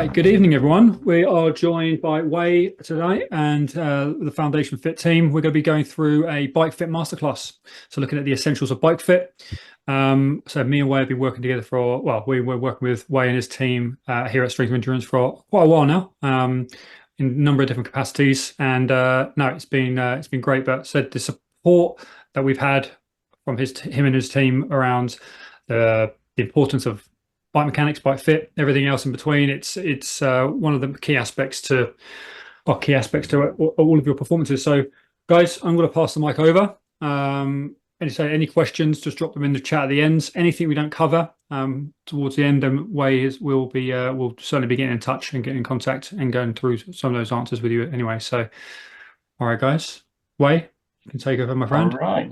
Right, good evening, everyone. We are joined by Wei today and the Foundation Fit team. We're going to be going through a bike fit masterclass. So looking at the essentials of bike fit. So me and Wei have been working together for, well, we were working with Wei and his team here at Strength and Endurance for quite a while now, in a number of different capacities. And no, it's been great. But said the support that we've had from him and his team around the importance of bike mechanics, bike fit, everything else in between. It's one of the key aspects to all of your performances. So, guys, I'm going to pass the mic over. Any questions? Just drop them in the chat at the end. Anything we don't cover towards the end, then will certainly be getting in touch and getting in contact and going through some of those answers with you anyway. So, all right, guys, Wei, you can take over, my friend. All right.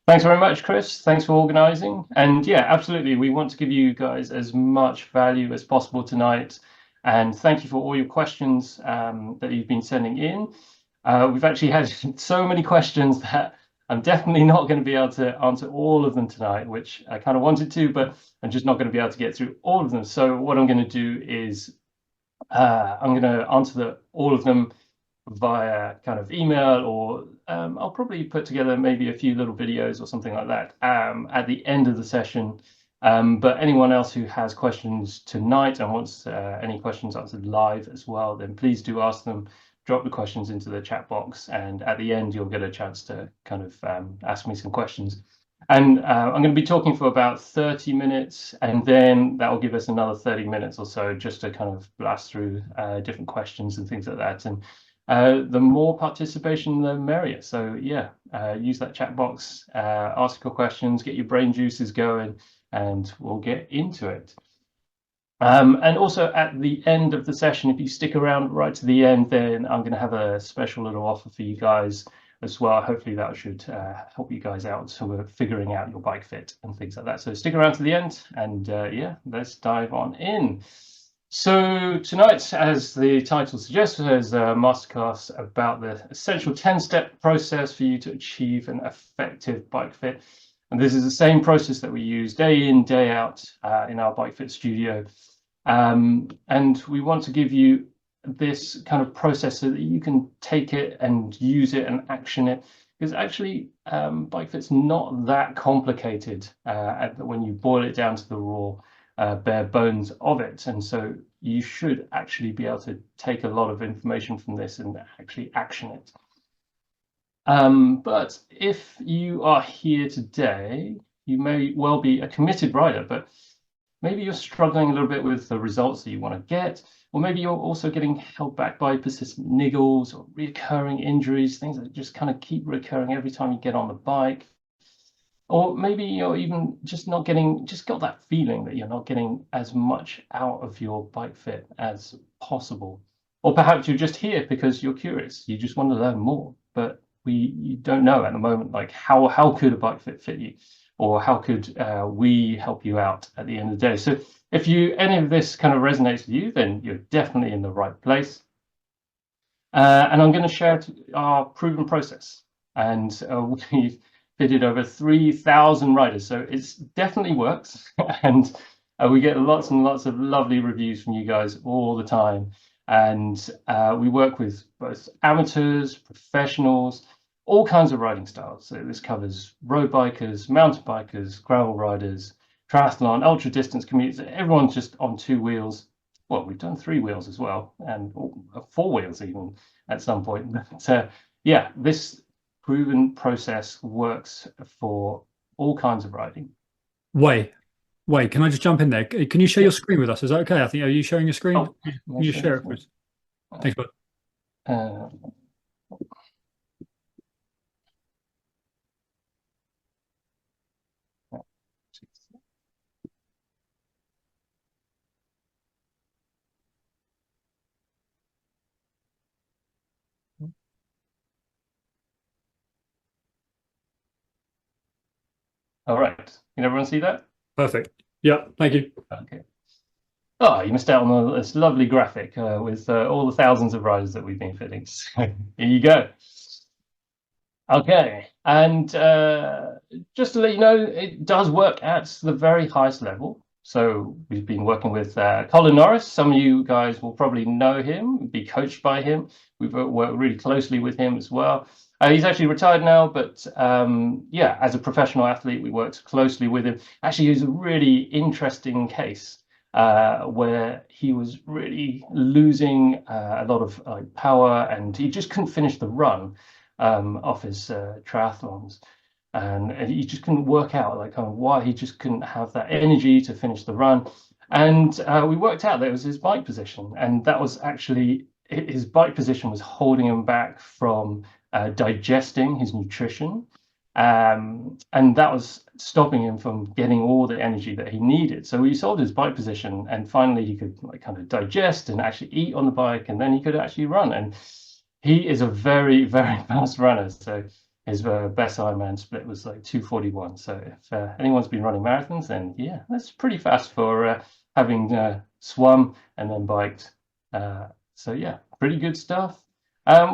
Thanks very much, Chris. Thanks for organising. And yeah, absolutely. We want to give you guys as much value as possible tonight. And thank you for all your questions that you've been sending in. We've actually had so many questions that I'm definitely not going to be able to answer all of them tonight, which I kind of wanted to, but I'm just not going to be able to get through all of them. So what I'm going to do is I'm going to answer all of them via kind of email, or I'll probably put together maybe a few little videos or something like that at the end of the session. But anyone else who has questions tonight and wants any questions answered live as well, then please do ask them. Drop the questions into the chat box, and at the end you'll get a chance to kind of ask me some questions. And I'm going to be talking for about 30 minutes, and then that will give us another 30 minutes or so just to kind of blast through different questions and things like that. And the more participation, the merrier. So yeah, use that chat box, ask your questions, get your brain juices going, and we'll get into it. And also at the end of the session, if you stick around right to the end, then I'm going to have a special little offer for you guys as well. Hopefully that should help you guys out so we're figuring out your bike fit and things like that. So stick around to the end, and yeah, let's dive on in. So tonight, as the title suggests, is a masterclass about the essential 10-step process for you to achieve an effective bike fit. And this is the same process that we use day in, day out in our bike fit studio. And we want to give you this kind of process so that you can take it and use it and action it. Because actually, bike fit's not that complicated when you boil it down to the raw bare bones of it. And so you should actually be able to take a lot of information from this and actually action it. But if you are here today, you may well be a committed rider, but maybe you're struggling a little bit with the results that you want to get, or maybe you're also getting held back by persistent niggles or recurring injuries, things that just kind of keep recurring every time you get on the bike. Or maybe you're even just got that feeling that you're not getting as much out of your bike fit as possible. Or perhaps you're just here because you're curious, you just want to learn more, but you don't know at the moment, like how could a bike fit you? Or how could we help you out at the end of the day? So if any of this kind of resonates with you, then you're definitely in the right place. And I'm going to share our proven process. And we've fitted over 3,000 riders. So it definitely works. And we get lots and lots of lovely reviews from you guys all the time. And we work with both amateurs, professionals, all kinds of riding styles. So this covers road bikers, mountain bikers, gravel riders, triathlon, ultra distance commuters. Everyone's just on 2 wheels. Well, we've done 3 wheels as well, and 4 wheels even at some point. But yeah, this proven process works for all kinds of riding. Wei, can I just jump in there? Can you share your screen with us? Is that okay? I think, are you sharing your screen? Oh, Can you share it with us? Thanks, bud. All right. Can everyone see that? Perfect. Yeah, thank you. Okay. Oh, you missed out on this lovely graphic with all the thousands of riders that we've been fitting. So here you go. Okay, and just to let you know, it does work at the very highest level. So we've been working with Colin Norris. Some of you guys will probably know him, be coached by him. We've worked really closely with him as well. He's actually retired now, but yeah, as a professional athlete, we worked closely with him. Actually, he was a really interesting case where he was really losing a lot of power, and he just couldn't finish the run off his triathlons. And he just couldn't work out like kind of why he just couldn't have that energy to finish the run. And we worked out that it was his bike position, and that was actually his bike position was holding him back from digesting his nutrition, and that was stopping him from getting all the energy that he needed. So we solved his bike position, and finally he could like kind of digest and actually eat on the bike, and then he could actually run. And he is a very, very fast runner. So his best Ironman split was like 2:41. So if anyone's been running marathons, then yeah, that's pretty fast for having swum and then biked. So yeah, pretty good stuff.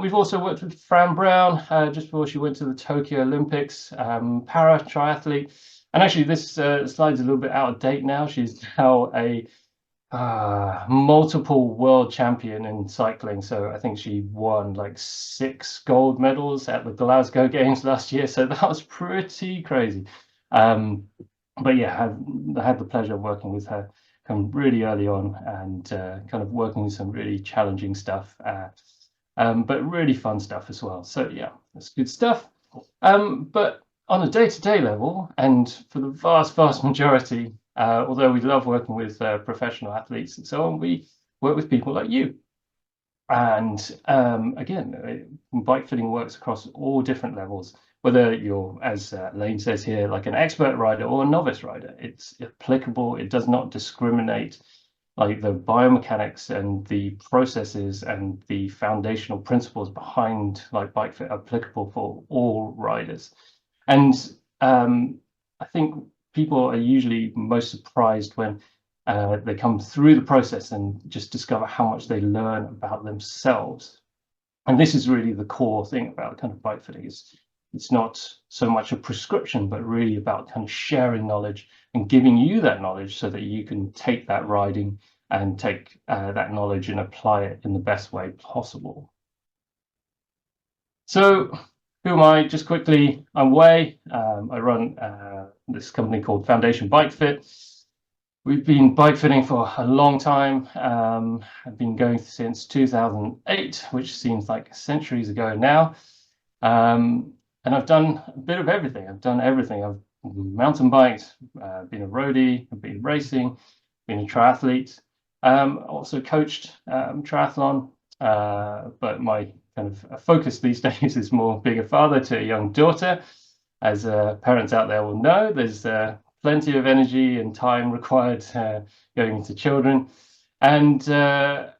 We've also worked with Fran Brown just before she went to the Tokyo Olympics, para triathlete. And actually this slide's a little bit out of date now. She's now a multiple world champion in cycling. So I think she won like 6 gold medals at the Glasgow Games last year. So that was pretty crazy. But yeah, I had the pleasure of working with her kind of really early on, and kind of working with some really challenging stuff, but really fun stuff as well. So yeah, that's good stuff. But on a day-to-day level, and for the vast majority, although we love working with professional athletes and so on, we work with people like you. And again, bike fitting works across all different levels, whether you're, as Lane says here, like an expert rider or a novice rider. It's applicable. It does not discriminate. Like the biomechanics and the processes and the foundational principles behind like bike fit are applicable for all riders. And I think people are usually most surprised when they come through the process and just discover how much they learn about themselves. And this is really the core thing about kind of bike fitting. It's not so much a prescription, but really about kind of sharing knowledge and giving you that knowledge so that you can take that riding and take that knowledge and apply it in the best way possible. So who am I? Just quickly, I'm Wei. I run this company called Foundation Bike Fit. We've been bike fitting for a long time. I've been going since 2008, which seems like centuries ago now. And I've done a bit of everything. I've done everything. I've mountain biked, been a roadie, I've been racing, been a triathlete, also coached triathlon, but my kind of focus these days is more being a father to a young daughter. As parents out there will know, there's plenty of energy and time required going into children. And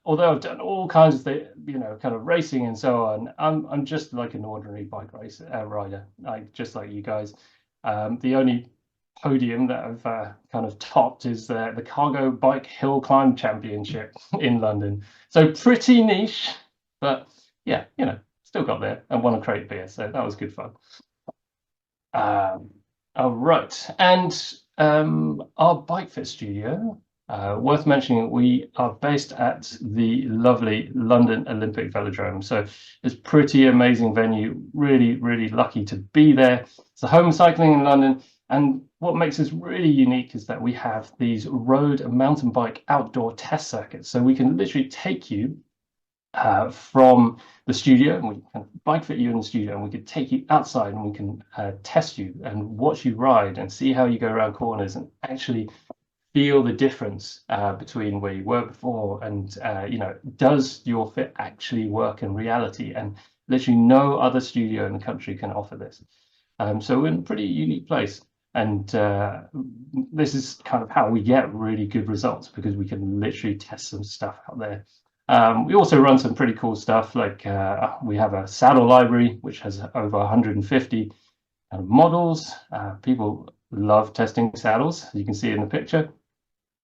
although I've done all kinds of kind of racing and so on, I'm just like an ordinary bike rider, just like you guys. The only podium that I've kind of topped is the Cargo Bike Hill Climb Championship in London. So pretty niche, but yeah, still got there and won a crate beer, so that was good fun. All right, and our bike fit studio, worth mentioning, we are based at the lovely London Olympic Velodrome. So it's a pretty amazing venue, really lucky to be there. It's the home of cycling in London, and what makes us really unique is that we have these road and mountain bike outdoor test circuits. So we can literally take you from the studio, and we can bike fit you in the studio, and we could take you outside and we can test you and watch you ride and see how you go around corners and actually feel the difference between where you were before and does your fit actually work in reality? And literally no other studio in the country can offer this. So we're in a pretty unique place, and this is kind of how we get really good results, because we can literally test some stuff out there. We also run some pretty cool stuff, like we have a saddle library which has over 150 models. People love testing saddles, as you can see in the picture,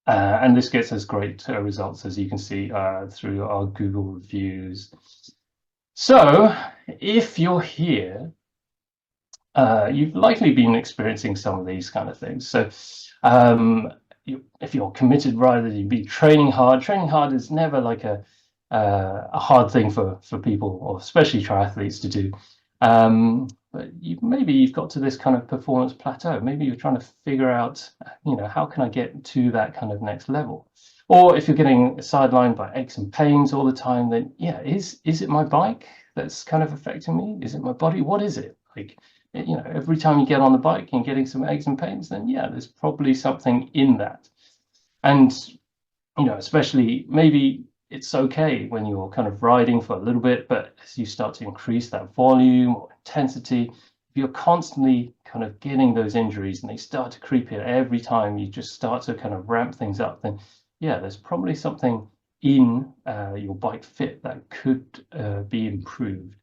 and this gets us great results, as you can see through our Google reviews. So if you're here, you've likely been experiencing some of these kind of things. So if you're a committed rider, you'd be training hard. Training hard is never like a hard thing for people, or especially triathletes, to do. But maybe you've got to this kind of performance plateau. Maybe you're trying to figure out, how can I get to that kind of next level? Or if you're getting sidelined by aches and pains all the time, then yeah, is it my bike that's kind of affecting me? Is it my body? What is it? Like, every time you get on the bike and getting some aches and pains, then yeah, there's probably something in that. And especially maybe it's okay when you're kind of riding for a little bit, but as you start to increase that volume or intensity, if you're constantly kind of getting those injuries and they start to creep in every time you just start to kind of ramp things up, then yeah, there's probably something in your bike fit that could be improved.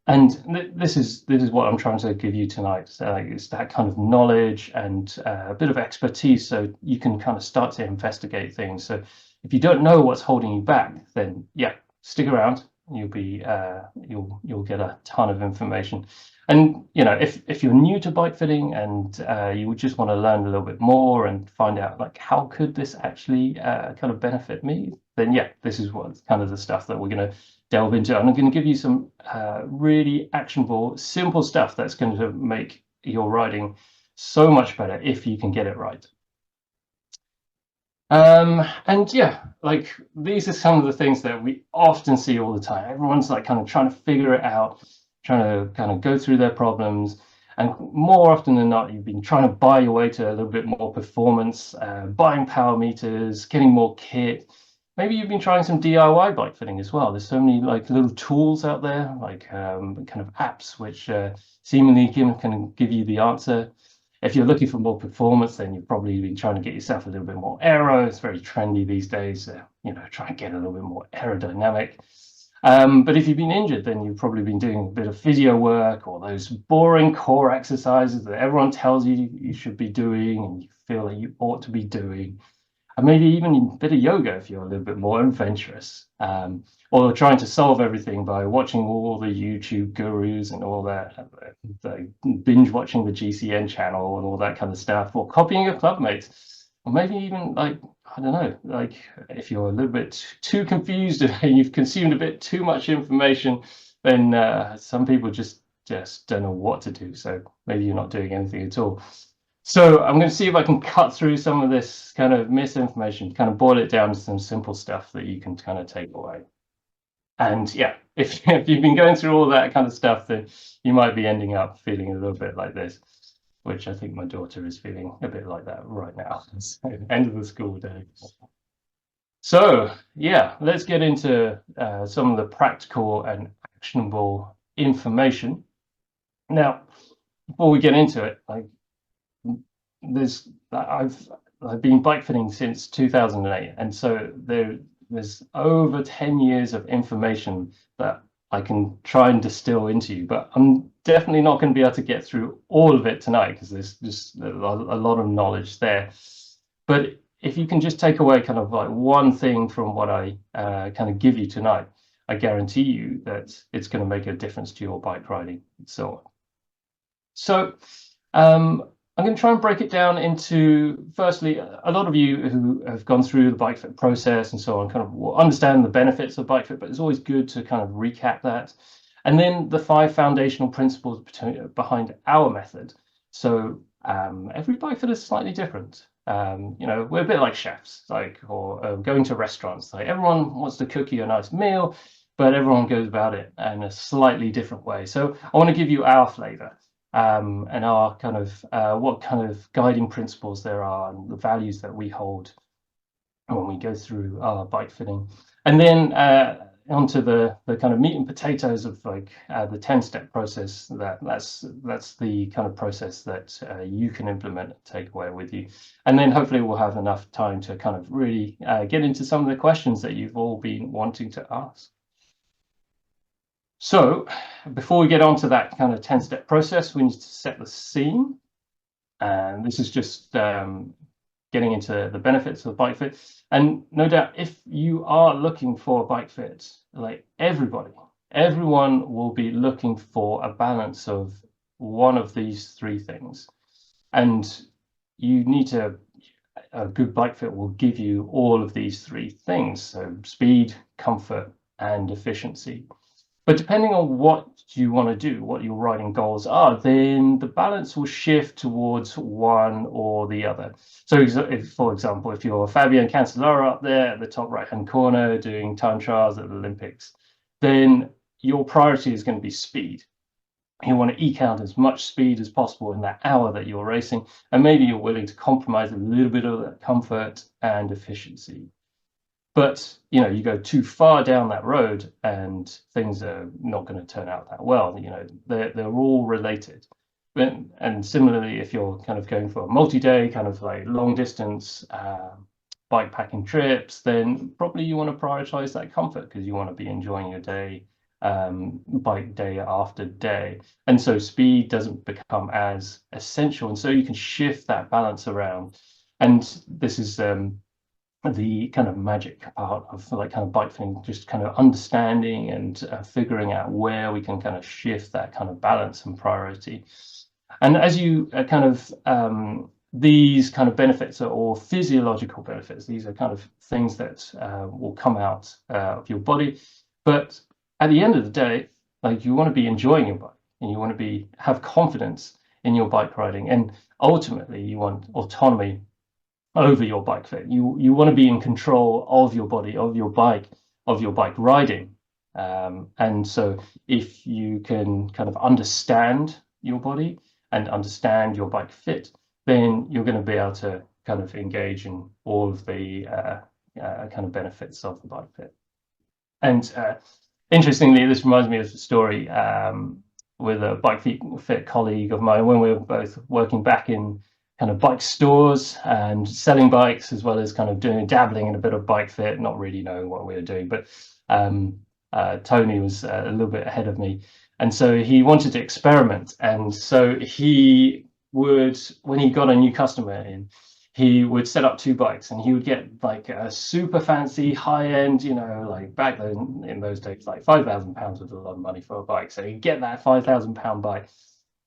And this is what I'm trying to give you tonight. So it's that kind of knowledge and a bit of expertise, so you can kind of start to investigate things. So if you don't know what's holding you back, then yeah, stick around. You'll be you'll get a ton of information. And if you're new to bike fitting and you just want to learn a little bit more and find out like how could this actually kind of benefit me, then yeah, this is what kind of the stuff that we're going to delve into. And I'm going to give you some really actionable, simple stuff that's going to make your riding so much better if you can get it right. And yeah, like these are some of the things that we often see all the time. Everyone's like kind of trying to figure it out, trying to kind of go through their problems. And more often than not, you've been trying to buy your way to a little bit more performance, buying power meters, getting more kit. Maybe you've been trying some DIY bike fitting as well. There's so many like little tools out there, like kind of apps, which seemingly can give you the answer. If you're looking for more performance, then you've probably been trying to get yourself a little bit more aero. It's very trendy these days, try and get a little bit more aerodynamic. But if you've been injured, then you've probably been doing a bit of physio work or those boring core exercises that everyone tells you you should be doing and you feel that you ought to be doing. And maybe even a bit of yoga if you're a little bit more adventurous, or trying to solve everything by watching all the YouTube gurus and all that, binge watching the GCN channel and all that kind of stuff, or copying your club mates, or maybe even like, I don't know, like if you're a little bit too confused and you've consumed a bit too much information, then some people just don't know what to do. So maybe you're not doing anything at all. So I'm going to see if I can cut through some of this kind of misinformation, kind of boil it down to some simple stuff that you can kind of take away. And yeah, if you've been going through all that kind of stuff, then you might be ending up feeling a little bit like this, which I think my daughter is feeling a bit like that right now. So, end of the school day. So yeah, let's get into some of the practical and actionable information. Now, before we get into it, I've been bike fitting since 2008, and so there's over 10 years of information that I can try and distill into you, but I'm definitely not going to be able to get through all of it tonight because there's just a lot of knowledge there. But if you can just take away kind of like one thing from what I kind of give you tonight, I guarantee you that it's going to make a difference to your bike riding and so on. So I'm going to try and break it down into, firstly, a lot of you who have gone through the bike fit process and so on kind of will understand the benefits of bike fit, but it's always good to kind of recap that. And then the 5 foundational principles behind our method. So every bike fit is slightly different. We're a bit like chefs, or going to restaurants. Like everyone wants to cook you a nice meal, but everyone goes about it in a slightly different way. So I want to give you our flavor. And our kind of what kind of guiding principles there are and the values that we hold when we go through our bike fitting, and then onto the kind of meat and potatoes of like the 10-step process. That's the kind of process that you can implement and take away with you, and then hopefully we'll have enough time to kind of really get into some of the questions that you've all been wanting to ask. So before we get on to that kind of 10-step process, we need to set the scene. And this is just getting into the benefits of bike fit. And no doubt, if you are looking for a bike fit, like everyone will be looking for a balance of one of these 3 things. And you need to a good bike fit will give you all of these three things: so speed, comfort, and efficiency. But depending on what you want to do, what your riding goals are, then the balance will shift towards one or the other. So if, for example, if you're Fabian Cancellara up there at the top right-hand corner doing time trials at the Olympics, then your priority is going to be speed. You want to eke out as much speed as possible in that hour that you're racing, and maybe you're willing to compromise a little bit of that comfort and efficiency. But you go too far down that road and things are not going to turn out that well. They're all related. And similarly, if you're kind of going for a multi-day kind of like long distance bike packing trips, then probably you want to prioritize that comfort because you want to be enjoying your day, bike day after day. And so speed doesn't become as essential, and so you can shift that balance around. And this is the kind of magic part of like kind of bike fitting, just kind of understanding and figuring out where we can kind of shift that kind of balance and priority. And as you kind of these kind of benefits are all physiological benefits. These are kind of things that will come out of your body. But at the end of the day, like, you want to be enjoying your bike and you want to have confidence in your bike riding, and ultimately you want autonomy over your bike fit. You want to be in control of your body, of your bike riding. And so if you can kind of understand your body and understand your bike fit, then you're going to be able to kind of engage in all of the kind of benefits of the bike fit. And interestingly, this reminds me of a story with a bike fit colleague of mine when we were both working back in kind of bike stores and selling bikes, as well as kind of dabbling in a bit of bike fit, not really knowing what we were doing. But Tony was a little bit ahead of me, and so he wanted to experiment. And so he would, when he got a new customer in, he would set up two bikes, and he would get like a super fancy high-end, like back then in those days, like £5,000 was a lot of money for a bike. So he'd get that £5,000 bike,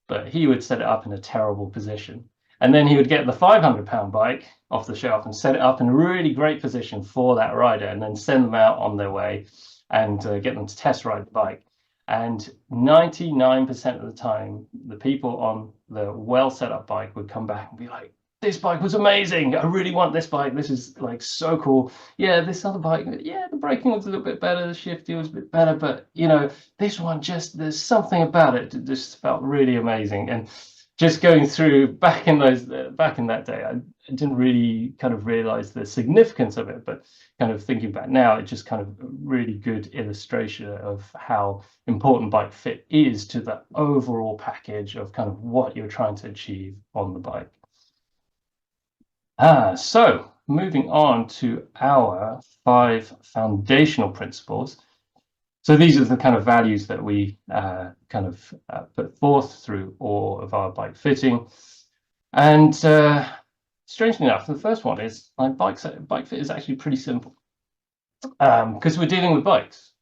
but he would set it up in a terrible position. And then he would get the £500 bike off the shelf and set it up in a really great position for that rider, and then send them out on their way and get them to test ride the bike. And 99% of the time, the people on the well set up bike would come back and be like, "This bike was amazing. I really want this bike. This is like so cool. Yeah, this other bike, yeah, the braking was a little bit better, the shifting was a bit better, but this one, just there's something about it that just felt really amazing." And just going through back in that day, I didn't really kind of realize the significance of it, but kind of thinking back now, it's just kind of a really good illustration of how important bike fit is to the overall package of kind of what you're trying to achieve on the bike. So moving on to our 5 foundational principles. So these are the kind of values that we kind of put forth through all of our bike fitting. And strangely enough, the first one is like bike fit is actually pretty simple, because we're dealing with bikes,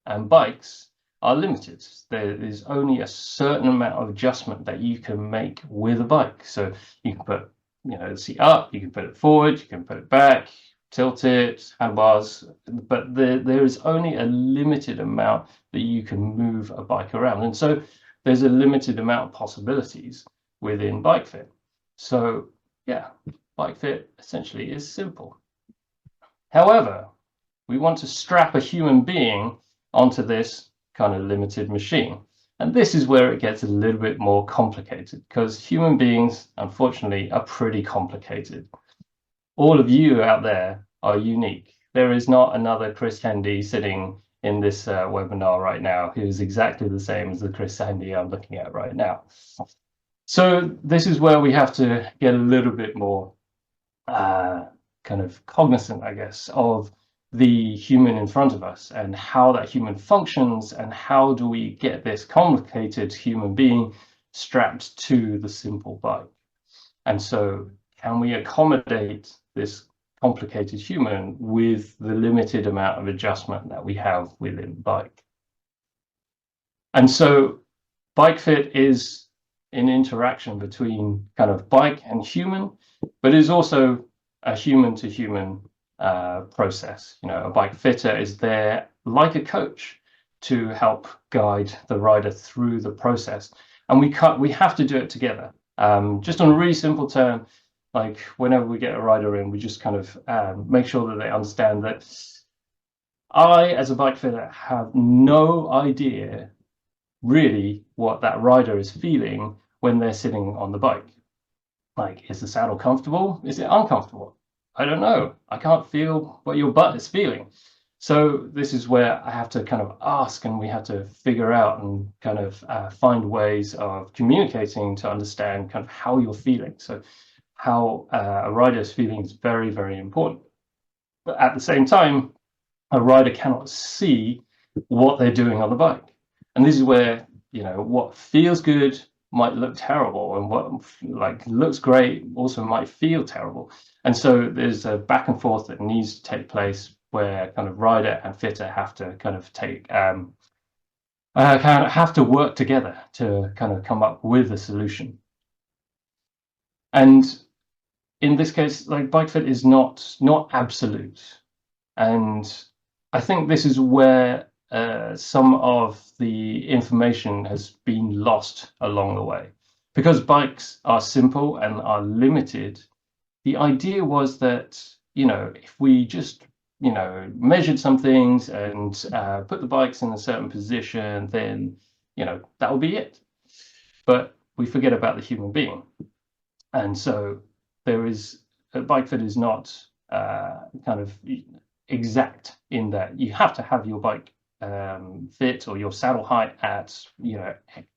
and bikes are limited. There is only a certain amount of adjustment that you can make with a bike. So you can put the seat up, you can put it forward, you can put it back, tilt it, handlebars, but there is only a limited amount that you can move a bike around. And so there's a limited amount of possibilities within bike fit. So yeah, bike fit essentially is simple. However, we want to strap a human being onto this kind of limited machine. And this is where it gets a little bit more complicated, because human beings, unfortunately, are pretty complicated. All of you out there are unique. There is not another Chris Handy sitting in this webinar right now who is exactly the same as the Chris Handy I'm looking at right now. So this is where we have to get a little bit more kind of cognizant, I guess, of the human in front of us and how that human functions, and how do we get this complicated human being strapped to the simple bike. And so can we accommodate this complicated human with the limited amount of adjustment that we have within the bike? And so bike fit is an interaction between kind of bike and human, but is also a human-to-human process. You know, a bike fitter is there like a coach to help guide the rider through the process, and we have to do it together. Just on a really simple term, like whenever we get a rider in, we just kind of make sure that they understand that I, as a bike fitter, have no idea really what that rider is feeling when they're sitting on the bike. Like, is the saddle comfortable? Is it uncomfortable? I don't know. I can't feel what your butt is feeling. So this is where I have to kind of ask, and we have to figure out and kind of find ways of communicating to understand kind of how you're feeling. So how a rider is feeling is very, very important. But at the same time, a rider cannot see what they're doing on the bike. And this is where, you know, what feels good might look terrible, and what like looks great also might feel terrible. And so there's a back and forth that needs to take place where kind of rider and fitter have to kind of take kind of have to work together to kind of come up with a solution. And in this case, like, bike fit is not absolute. And I think this is where some of the information has been lost along the way. Because bikes are simple and are limited, the idea was that, you know, if we just, you know, measured some things and put the bikes in a certain position, then, you know, that will be it. But we forget about the human being. And so there is, a bike fit is not kind of exact in that you have to have your bike fit or your saddle height at, you know,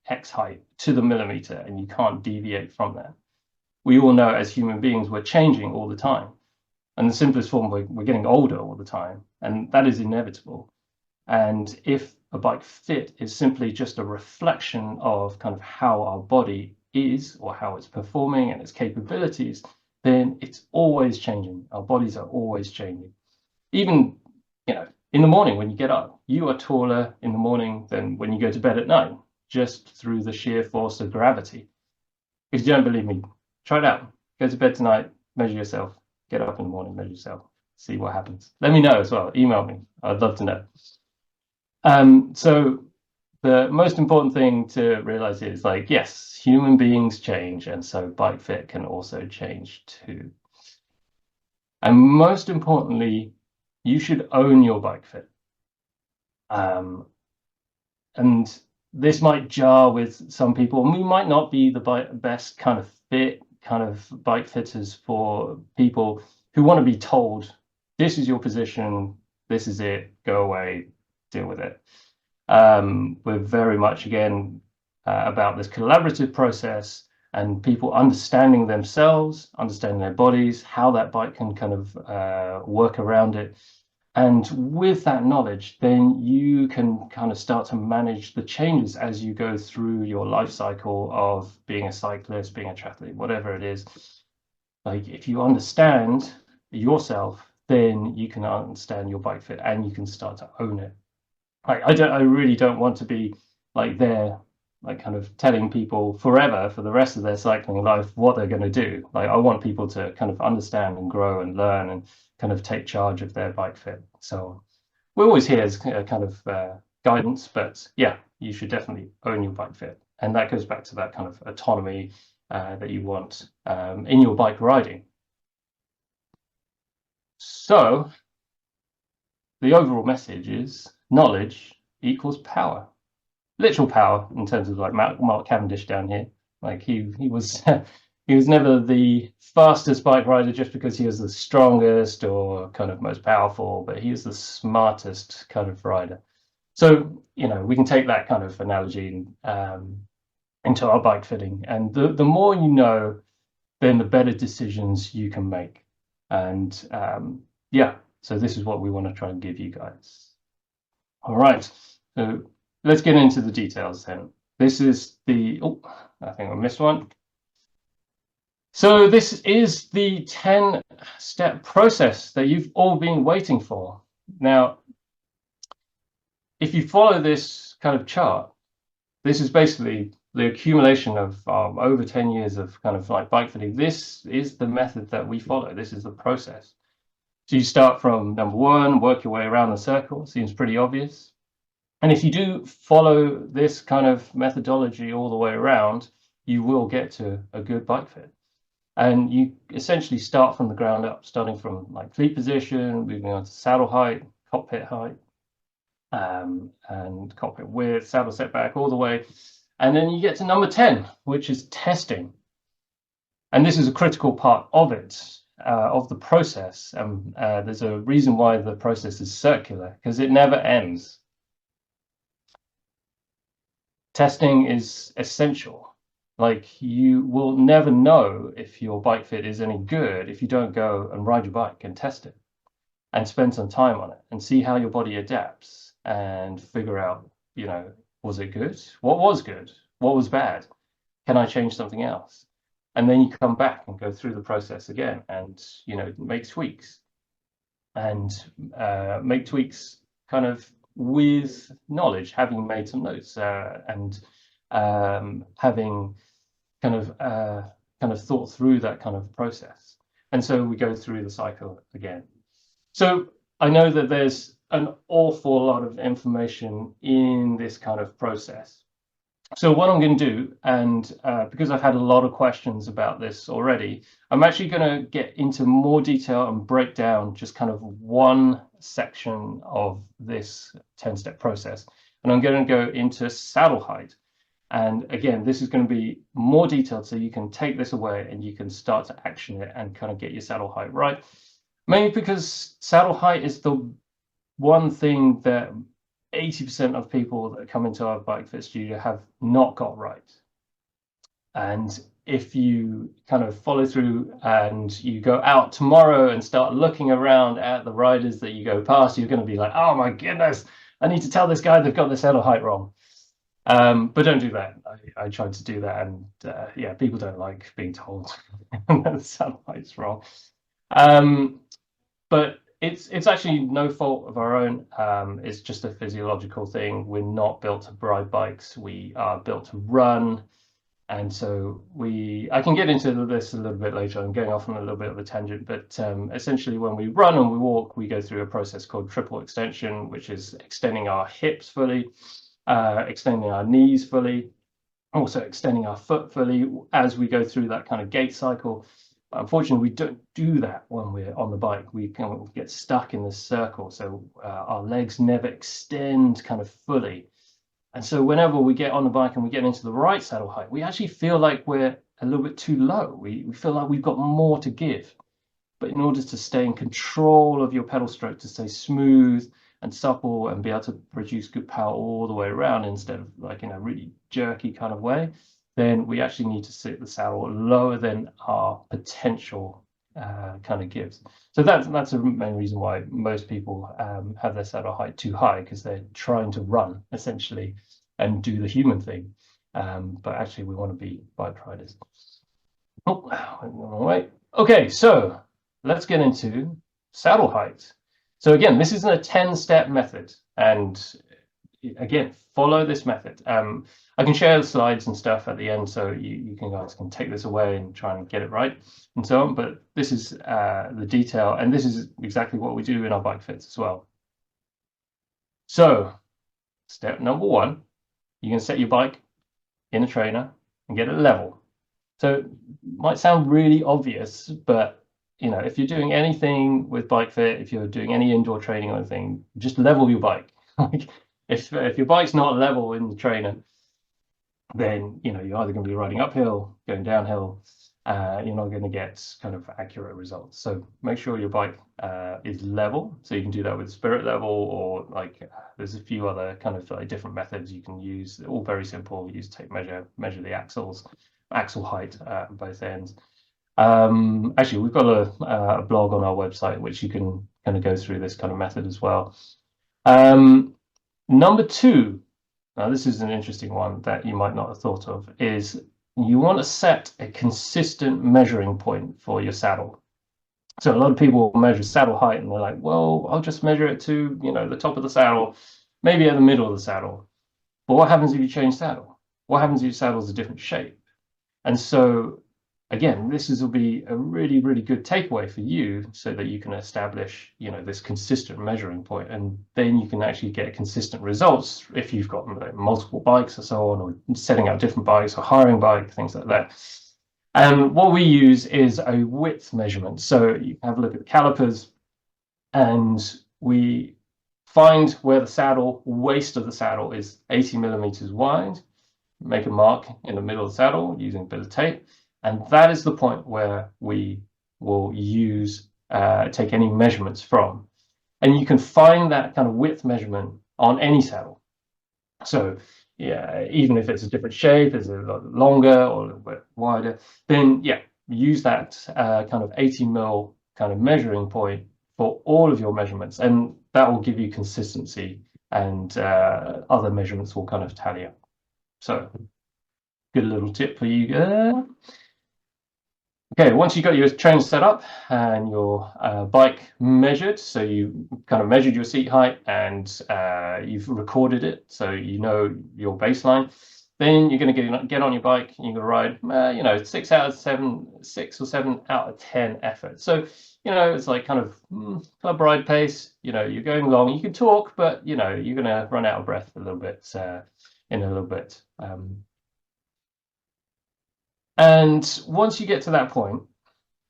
X height to the millimeter, and you can't deviate from that. We all know as human beings we're changing all the time, and the simplest form, we're getting older all the time, and that is inevitable. And if a bike fit is simply just a reflection of kind of how our body is or how it's performing and its capabilities, then it's always changing. Our bodies are always changing. Even, you know, in the morning when you get up, you are taller in the morning than when you go to bed at night, just through the sheer force of gravity. If you don't believe me, try it out. Go to bed tonight, measure yourself, get up in the morning, measure yourself, see what happens. Let me know as well, email me, I'd love to know. So the most important thing to realize is, like, yes, human beings change, and so bike fit can also change too. And most importantly, you should own your bike fit. And this might jar with some people, and we might not be the best kind of fit, kind of bike fitters for people who want to be told, this is your position, this is it, go away, deal with it. We're very much, again, about this collaborative process and people understanding themselves, understanding their bodies, how that bike can kind of work around it. And with that knowledge, then you can kind of start to manage the changes as you go through your life cycle of being a cyclist, being a triathlete, whatever it is. Like, if you understand yourself, then you can understand your bike fit and you can start to own it. I really don't want to be like there, like kind of telling people forever for the rest of their cycling life what they're going to do. Like, I want people to kind of understand and grow and learn and kind of take charge of their bike fit. So we're always here as kind of guidance, but yeah, you should definitely own your bike fit. And that goes back to that kind of autonomy that you want in your bike riding. So the overall message is knowledge equals power. Literal power, in terms of like Mark Cavendish down here. Like, he was he was never the fastest bike rider just because he was the strongest or kind of most powerful, but he is the smartest kind of rider. So, you know, we can take that kind of analogy into our bike fitting, and the more you know, then the better decisions you can make. And yeah, so this is what we want to try and give you guys. All right, so let's get into the details then. This is the, oh, I think I missed one. So this is the 10-step process that you've all been waiting for. Now, if you follow this kind of chart, this is basically the accumulation of over 10 years of kind of like bike fitting, this is the method that we follow. This is the process. So you start from number one, work your way around the circle. Seems pretty obvious. And if you do follow this kind of methodology all the way around, you will get to a good bike fit. And you essentially start from the ground up, starting from like fleet position, moving on to saddle height, cockpit height, and cockpit width, saddle setback, all the way. And then you get to number 10, which is testing. And this is a critical part of it, of the process. There's a reason why the process is circular, because it never ends. Testing is essential. Like, you will never know if your bike fit is any good if you don't go and ride your bike and test it and spend some time on it and see how your body adapts and figure out, you know, was it good? What was good? What was bad? Can I change something else? And then you come back and go through the process again and, you know, make tweaks and make tweaks kind of with knowledge, having made some notes and having kind of thought through that kind of process. And so we go through the cycle again. So I know that there's an awful lot of information in this kind of process. So what I'm going to do, and because I've had a lot of questions about this already, I'm actually going to get into more detail and break down just kind of one section of this 10-step process. And I'm going to go into saddle height. And again, this is going to be more detailed, so you can take this away and you can start to action it and kind of get your saddle height right. Mainly because saddle height is the one thing that 80% of people that come into our bike fit studio have not got right. And if you kind of follow through and you go out tomorrow and start looking around at the riders that you go past, you're going to be like, oh my goodness, I need to tell this guy they've got the saddle height wrong. But don't do that. I tried to do that, and yeah, people don't like being told that the saddle height's wrong. But it's actually no fault of our own. It's just a physiological thing. We're not built to ride bikes. We are built to run. And so I can get into this a little bit later. I'm going off on a little bit of a tangent, but essentially when we run and we walk, we go through a process called triple extension, which is extending our hips fully, extending our knees fully, also extending our foot fully as we go through that kind of gait cycle. Unfortunately, we don't do that when we're on the bike. We kind of get stuck in this circle, so our legs never extend kind of fully. And so whenever we get on the bike and we get into the right saddle height, we actually feel like we're a little bit too low. We feel like we've got more to give. But in order to stay in control of your pedal stroke, to stay smooth and supple and be able to produce good power all the way around instead of like in a really jerky kind of way, then we actually need to sit the saddle lower than our potential kind of gives. So that's the main reason why most people have their saddle height too high, because they're trying to run essentially and do the human thing. But actually we want to be bike riders. Oh, went the wrong way. Okay, so let's get into saddle height. So again, this is a 10-step method, and again, follow this method. I can share the slides and stuff at the end, so you guys can take this away and try and get it right and so on. But this is the detail, and this is exactly what we do in our bike fits as well. So step number one, you can set your bike in a trainer and get it level. So it might sound really obvious, but you know, if you're doing anything with bike fit, if you're doing any indoor training or anything, just level your bike. Like if your bike's not level in the trainer, then you know you're either going to be riding uphill, going downhill. You're not going to get kind of accurate results. So make sure your bike is level. So you can do that with spirit level, or like there's a few other kind of like different methods you can use. They're all very simple. Use tape measure the axle height at both ends. Actually, we've got a blog on our website which you can kind of go through this kind of method as well. Number two, now this is an interesting one that you might not have thought of, is you want to set a consistent measuring point for your saddle. So a lot of people measure saddle height and they're like, well, I'll just measure it to, you know, the top of the saddle, maybe at the middle of the saddle. But what happens if you change saddle? what happens if your saddle's a different shape? And so again, will be a really, really good takeaway for you so that you can establish, this consistent measuring point, and then you can actually get consistent results if you've got multiple bikes or so on, or setting out different bikes or hiring bike, things like that. And what we use is a width measurement. So you have a look at the calipers, and we find where the waist of the saddle is 80 millimeters wide, make a mark in the middle of the saddle using a bit of tape. And that is the point where we will take any measurements from. And you can find that kind of width measurement on any saddle. So yeah, even if it's a different shape, it's a lot longer or a little bit wider, then yeah, use that kind of 80 mil kind of measuring point for all of your measurements. And that will give you consistency, and other measurements will kind of tally up. So good little tip for you. Okay, once you've got your train set up and your bike measured, so you kind of measured your seat height and you've recorded it, so you know your baseline, then you're going to get on your bike and you're going to ride, 6 or 7 out of 10 effort. So, it's like kind of club ride pace. You're going long. You can talk, but you're going to run out of breath a little bit in a little bit. And once you get to that point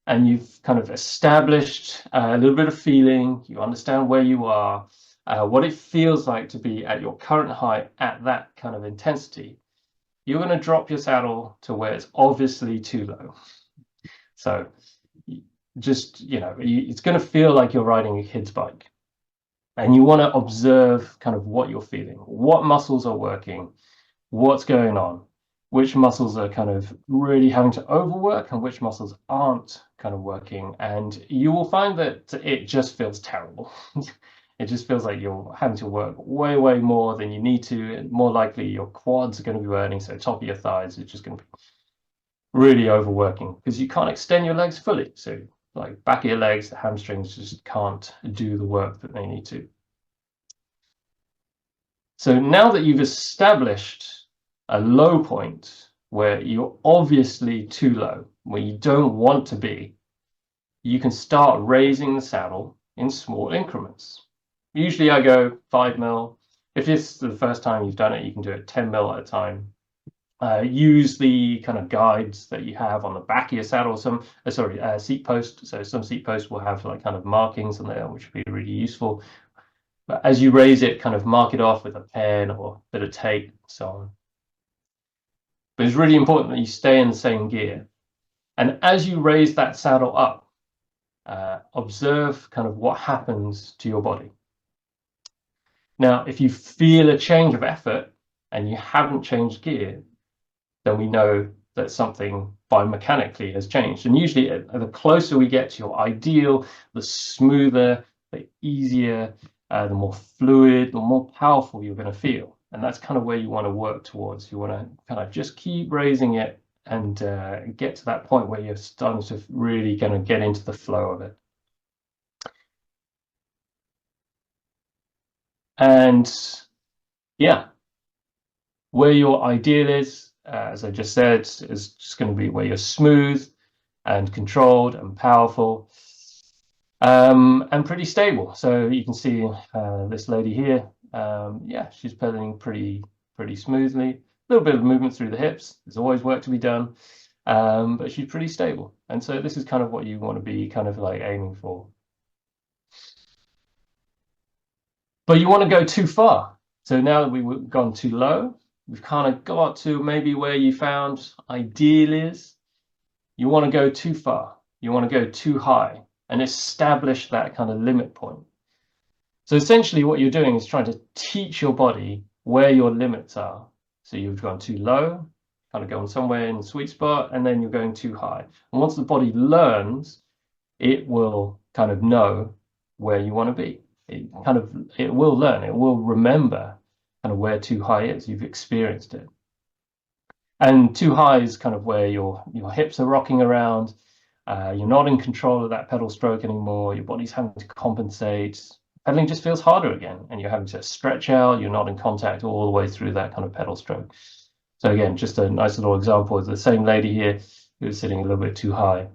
and you've kind of established a little bit of feeling, you understand where you are, what it feels like to be at your current height at that kind of intensity, you're going to drop your saddle to where it's obviously too low. So just, it's going to feel like you're riding a kid's bike. And you want to observe kind of what you're feeling, what muscles are working, what's going on, which muscles are kind of really having to overwork and which muscles aren't kind of working. And you will find that it just feels terrible. It just feels like you're having to work way, way more than you need to. And more likely your quads are going to be burning, so top of your thighs is just going to be really overworking because you can't extend your legs fully. So like back of your legs, the hamstrings just can't do the work that they need to. So now that you've established a low point where you're obviously too low, where you don't want to be, you can start raising the saddle in small increments. Usually I go 5 mil. If it's the first time you've done it, you can do it 10 mil at a time. Use the kind of guides that you have on the back of your saddle, seat post. So some seat posts will have like kind of markings on there, which would be really useful. But as you raise it, kind of mark it off with a pen or a bit of tape and so on. But it's really important that you stay in the same gear. And as you raise that saddle up, observe kind of what happens to your body. Now, if you feel a change of effort and you haven't changed gear, then we know that something biomechanically has changed. And usually the closer we get to your ideal, the smoother, the easier, the more fluid, the more powerful you're going to feel. And that's kind of where you want to work towards. You want to kind of just keep raising it and get to that point where you're starting to really kind of get into the flow of it. And yeah, where your ideal is, as I just said, is just going to be where you're smooth and controlled and powerful and pretty stable. So you can see this lady here. Yeah, she's pedaling pretty smoothly. A little bit of movement through the hips. There's always work to be done, but she's pretty stable. And so this is kind of what you want to be kind of like aiming for. But you want to go too far. So now that we've gone too low, we've kind of got to maybe where you found ideal is. You want to go too far. You want to go too high and establish that kind of limit point. So essentially what you're doing is trying to teach your body where your limits are. So you've gone too low, kind of going somewhere in the sweet spot, and then you're going too high. And once the body learns, it will kind of know where you want to be. It will learn, it will remember kind of where too high is. You've experienced it. And too high is kind of where your hips are rocking around. You're not in control of that pedal stroke anymore. Your body's having to compensate. Pedaling just feels harder again, and you're having to stretch out. You're not in contact all the way through that kind of pedal stroke. So again, just a nice little example of the same lady here who was sitting a little bit too high.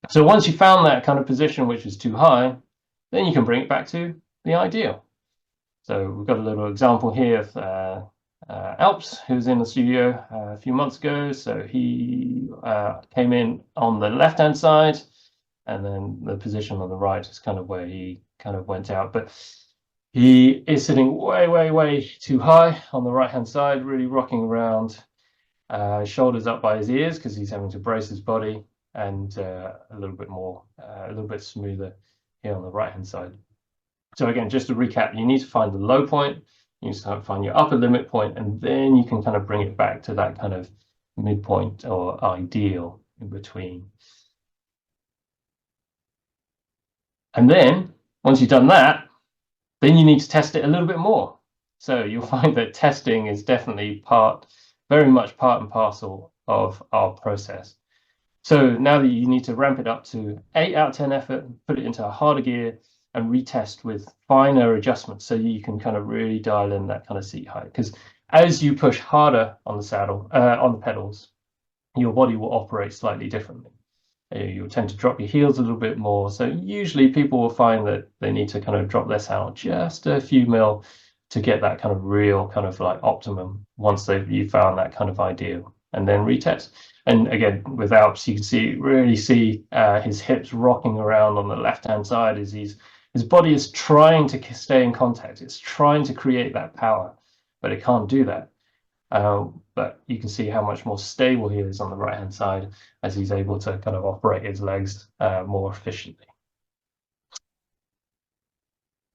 So once you found that kind of position which is too high, then you can bring it back to the ideal. So we've got a little example here of Alps, who was in the studio a few months ago. So he came in on the left-hand side, and then the position on the right is kind of where he kind of went out. But he is sitting way, way, way too high on the right-hand side, really rocking around, shoulders up by his ears because he's having to brace his body, and a little bit smoother here on the right-hand side. So again, just to recap, you need to find the low point, you need to find your upper limit point, and then you can kind of bring it back to that kind of midpoint or ideal in between. And then once you've done that, then you need to test it a little bit more. So you'll find that testing is definitely very much part and parcel of our process. So now that you need to ramp it up to 8 out of 10 effort, put it into a harder gear, and retest with finer adjustments so you can kind of really dial in that kind of seat height. Because as you push harder on the saddle, on the pedals, your body will operate slightly differently. You'll tend to drop your heels a little bit more. So usually people will find that they need to kind of drop their saddle just a few mil to get that kind of real kind of like optimum once you found that kind of ideal, and then retest. And again, with Alps, you can really see his hips rocking around on the left-hand side as his body is trying to stay in contact. It's trying to create that power, but it can't do that. But you can see how much more stable he is on the right-hand side as he's able to kind of operate his legs more efficiently.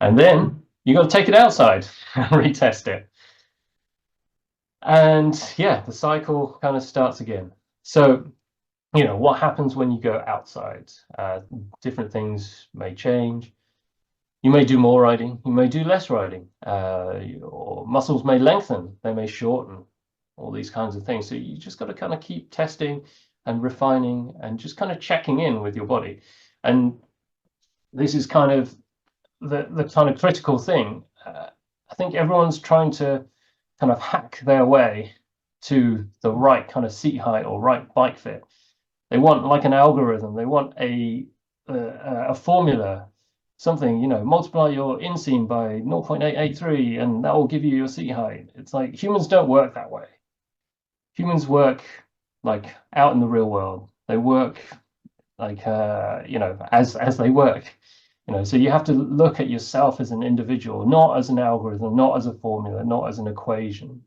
And then you got to take it outside and retest it. And yeah, the cycle kind of starts again. So, you know, what happens when you go outside? Different things may change. You may do more riding, you may do less riding. Your muscles may lengthen, they may shorten, all these kinds of things. So you just got to kind of keep testing and refining and just kind of checking in with your body. And this is kind of the kind of critical thing. I think everyone's trying to kind of hack their way to the right kind of seat height or right bike fit. They want like an algorithm, they want a formula, something, you know, multiply your inseam by 0.883 and that will give you your seat height. It's like humans don't work that way. Humans work like out in the real world. They work like you know, as they work, you know. So you have to look at yourself as an individual, not as an algorithm, not as a formula, not as an equation.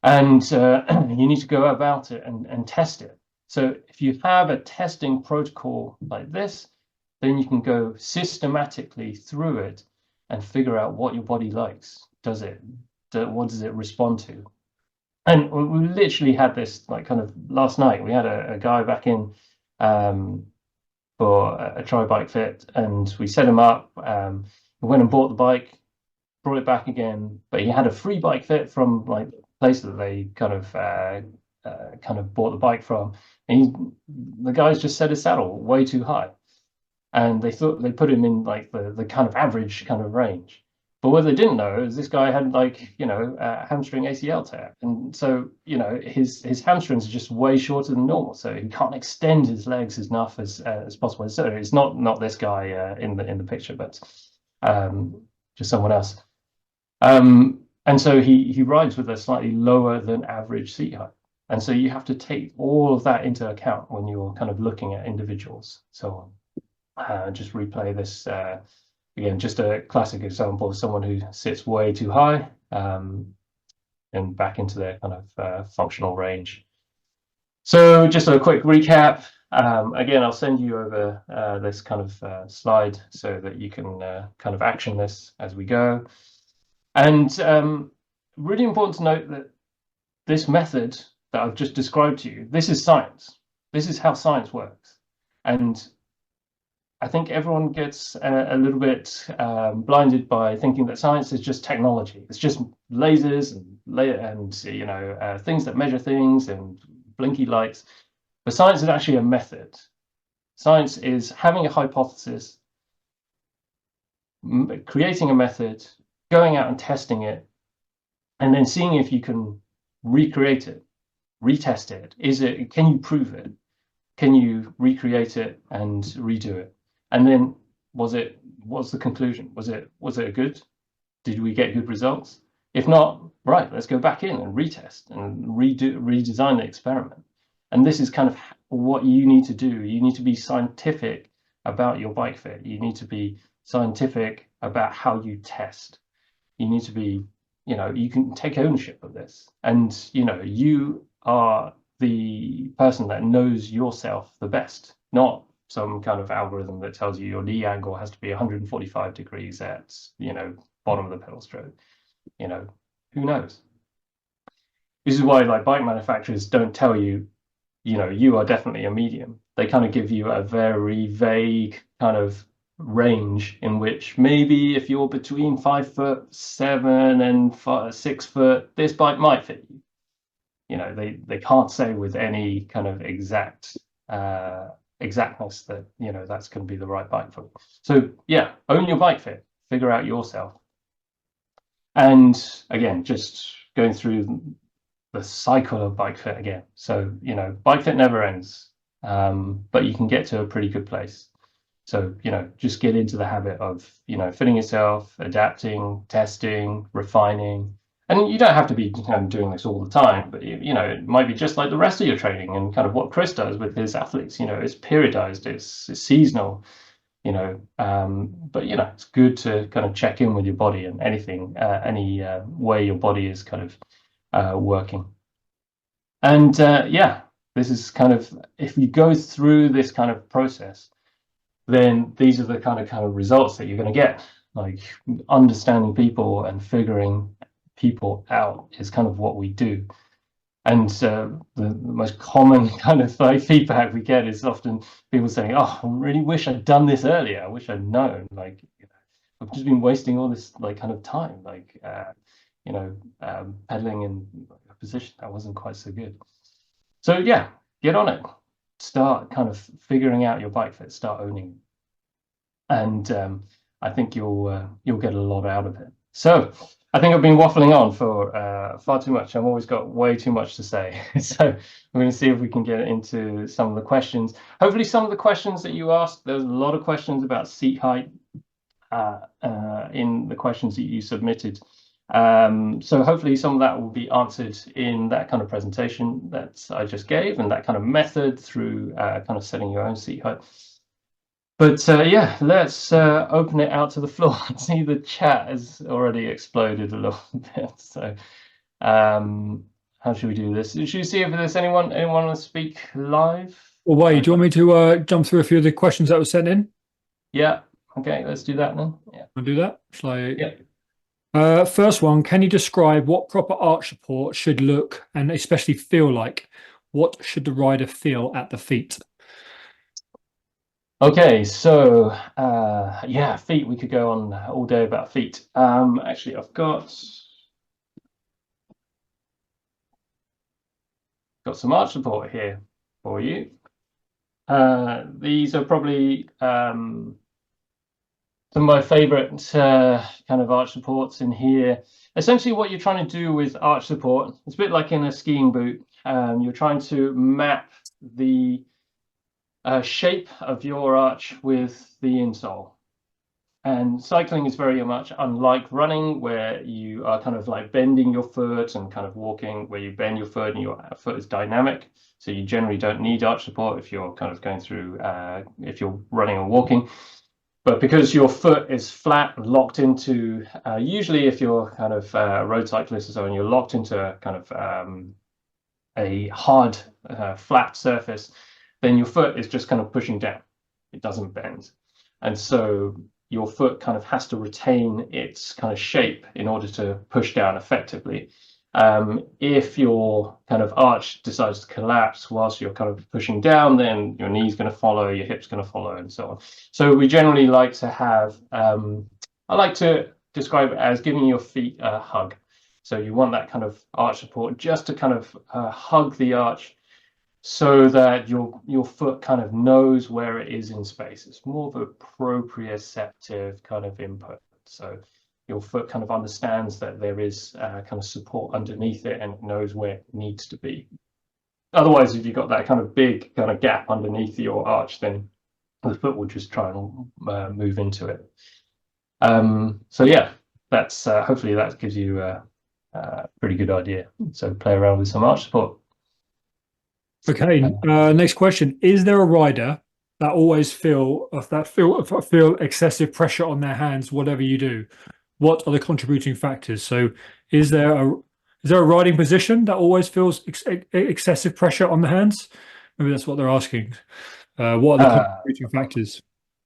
And you need to go about it and test it. So if you have a testing protocol like this, then you can go systematically through it and figure out what your body likes. What does it respond to? And we literally had this like kind of last night. We had a guy back in for a tri bike fit, and we set him up. We went and bought the bike, brought it back again, but he had a free bike fit from like the place that they kind of bought the bike from. And the guys just set his saddle way too high. And they thought they put him in like the kind of average kind of range. But what they didn't know is this guy had like, you know, a hamstring ACL tear. And so, you know, his hamstrings are just way shorter than normal. So he can't extend his legs enough as possible. So it's not this guy in the picture, but just someone else. And so he rides with a slightly lower than average seat height. And so you have to take all of that into account when you're kind of looking at individuals. So just replay this again, just a classic example of someone who sits way too high and back into their kind of functional range. So just a quick recap. Again, I'll send you over this kind of slide so that you can kind of action this as we go. And really important to note that this method that I've just described to you, this is science. This is how science works. And I think everyone gets a little bit blinded by thinking that science is just technology. It's just lasers and you know, things that measure things and blinky lights. But science is actually a method. Science is having a hypothesis, creating a method, going out and testing it, and then seeing if you can recreate it, retest it. Can you prove it? Can you recreate it and redo it? And then what's the conclusion? Was it a good? Did we get good results? If not, right, let's go back in and retest and redesign the experiment. And this is kind of what you need to do. You need to be scientific about your bike fit. You need to be scientific about how you test. You need to be, you can take ownership of this. And, you are the person that knows yourself the best, not some kind of algorithm that tells you your knee angle has to be 145 degrees at, bottom of the pedal stroke. Who knows? This is why like bike manufacturers don't tell you, you are definitely a medium. They kind of give you a very vague kind of range in which maybe if you're between 5'7" and 6 foot, this bike might fit you. They can't say with any kind of exactness that that's going to be the right bike for you. So yeah, own your bike fit, figure out yourself. And again, just going through the cycle of bike fit again. So bike fit never ends, but you can get to a pretty good place. So just get into the habit of fitting yourself, adapting, testing, refining. And you don't have to be doing this all the time, but it might be just like the rest of your training and kind of what Chris does with his athletes. It's periodized, it's seasonal, but it's good to kind of check in with your body and anything, any way your body is kind of working. And yeah, this is kind of, if you go through this kind of process, then these are the kind of results that you're going to get. Like understanding people and figuring people out is kind of what we do. And the most common kind of like feedback we get is often people saying, "Oh, I really wish I'd done this earlier. I wish I'd known. Like, I've just been wasting all this like kind of time, like pedaling in a position that wasn't quite so good." So yeah, get on it. Start kind of figuring out your bike fit. Start owning it, and I think you'll get a lot out of it. So I think I've been waffling on for far too much. I've always got way too much to say. So we're going to see if we can get into some of the questions. Hopefully some of the questions that you asked, there's a lot of questions about seat height in the questions that you submitted. So hopefully some of that will be answered in that kind of presentation that I just gave and that kind of method through kind of setting your own seat height. But yeah, let's open it out to the floor. I see the chat has already exploded a little bit. So how should we do this? Should we see if there's anyone want to speak live? Well, Wade, do you want me to jump through a few of the questions that were sent in? Yeah. Okay, let's do that then. Yeah. I'll do that. Shall I? Yeah. First one, can you describe what proper arch support should look and especially feel like? What should the rider feel at the feet? Okay, so yeah, feet, we could go on all day about feet. Actually, I've got some arch support here for you. These are probably some of my favorite kind of arch supports in here. Essentially what you're trying to do with arch support, it's a bit like in a skiing boot. You're trying to map the shape of your arch with the insole. And cycling is very much unlike running, where you are kind of like bending your foot and kind of walking, where you bend your foot and your foot is dynamic. So you generally don't need arch support if you're kind of going through, if you're running or walking. But because your foot is flat and locked into, usually if you're kind of a road cyclist or so, and you're locked into kind of a hard, flat surface, then your foot is just kind of pushing down. It doesn't bend. And so your foot kind of has to retain its kind of shape in order to push down effectively. If your kind of arch decides to collapse whilst you're kind of pushing down, then your knee's going to follow, your hip's going to follow, and so on. So we generally like to have, I like to describe it as giving your feet a hug. So you want that kind of arch support just to kind of hug the arch, so that your foot kind of knows where it is in space. It's more of a proprioceptive kind of input. So your foot kind of understands that there is kind of support underneath it and it knows where it needs to be. Otherwise, if you've got that kind of big kind of gap underneath your arch, then the foot will just try and move into it. So yeah, that's hopefully that gives you a pretty good idea. So play around with some arch support. Okay, next question. Is there a rider that always feel excessive pressure on their hands, whatever you do? What are the contributing factors? So is there a riding position that always feels excessive pressure on the hands? Maybe that's what they're asking. What are the contributing factors?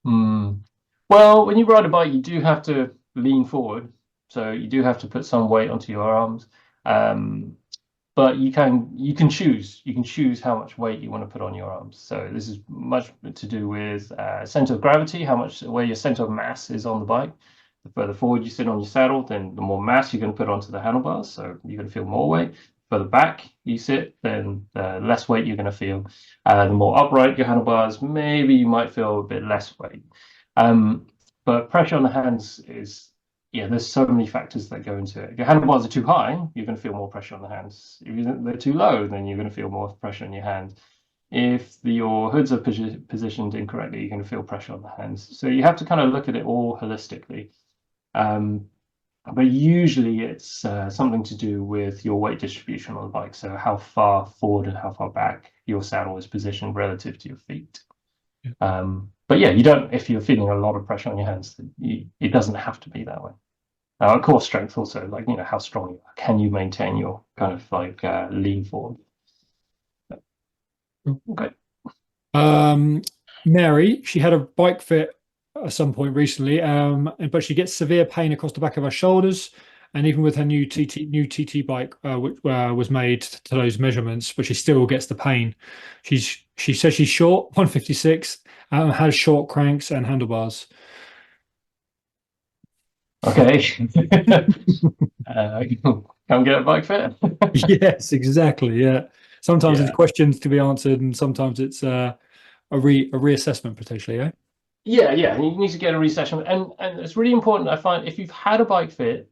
Well, when you ride a bike, you do have to lean forward. So you do have to put some weight onto your arms. But you can choose how much weight you want to put on your arms. So this is much to do with center of gravity, where your center of mass is on the bike. The further forward you sit on your saddle, then the more mass you're going to put onto the handlebars. So you're going to feel more weight. The further back you sit, then the less weight you're going to feel. The more upright your handlebars, maybe you might feel a bit less weight. But pressure on the hands is, there's so many factors that go into it. If your handlebars are too high, you're going to feel more pressure on the hands. If they're too low, then you're going to feel more pressure on your hands. If your hoods are positioned incorrectly, you're going to feel pressure on the hands. So you have to kind of look at it all holistically. But usually it's something to do with your weight distribution on the bike. So how far forward and how far back your saddle is positioned relative to your feet. But yeah, if you're feeling a lot of pressure on your hands, it doesn't have to be that way. Core strength also, like, how strong you are. Can you maintain your kind of like lean forward? Okay. Mary, she had a bike fit at some point recently, but she gets severe pain across the back of her shoulders. And even with her new TT bike, which was made to those measurements, but she still gets the pain. She says she's short, 156, has short cranks and handlebars. Okay. Come get a bike fit. Yes, exactly. Yeah. Sometimes it's questions to be answered, and sometimes it's a reassessment potentially. Yeah. Yeah. You need to get a reassessment, and it's really important. I find if you've had a bike fit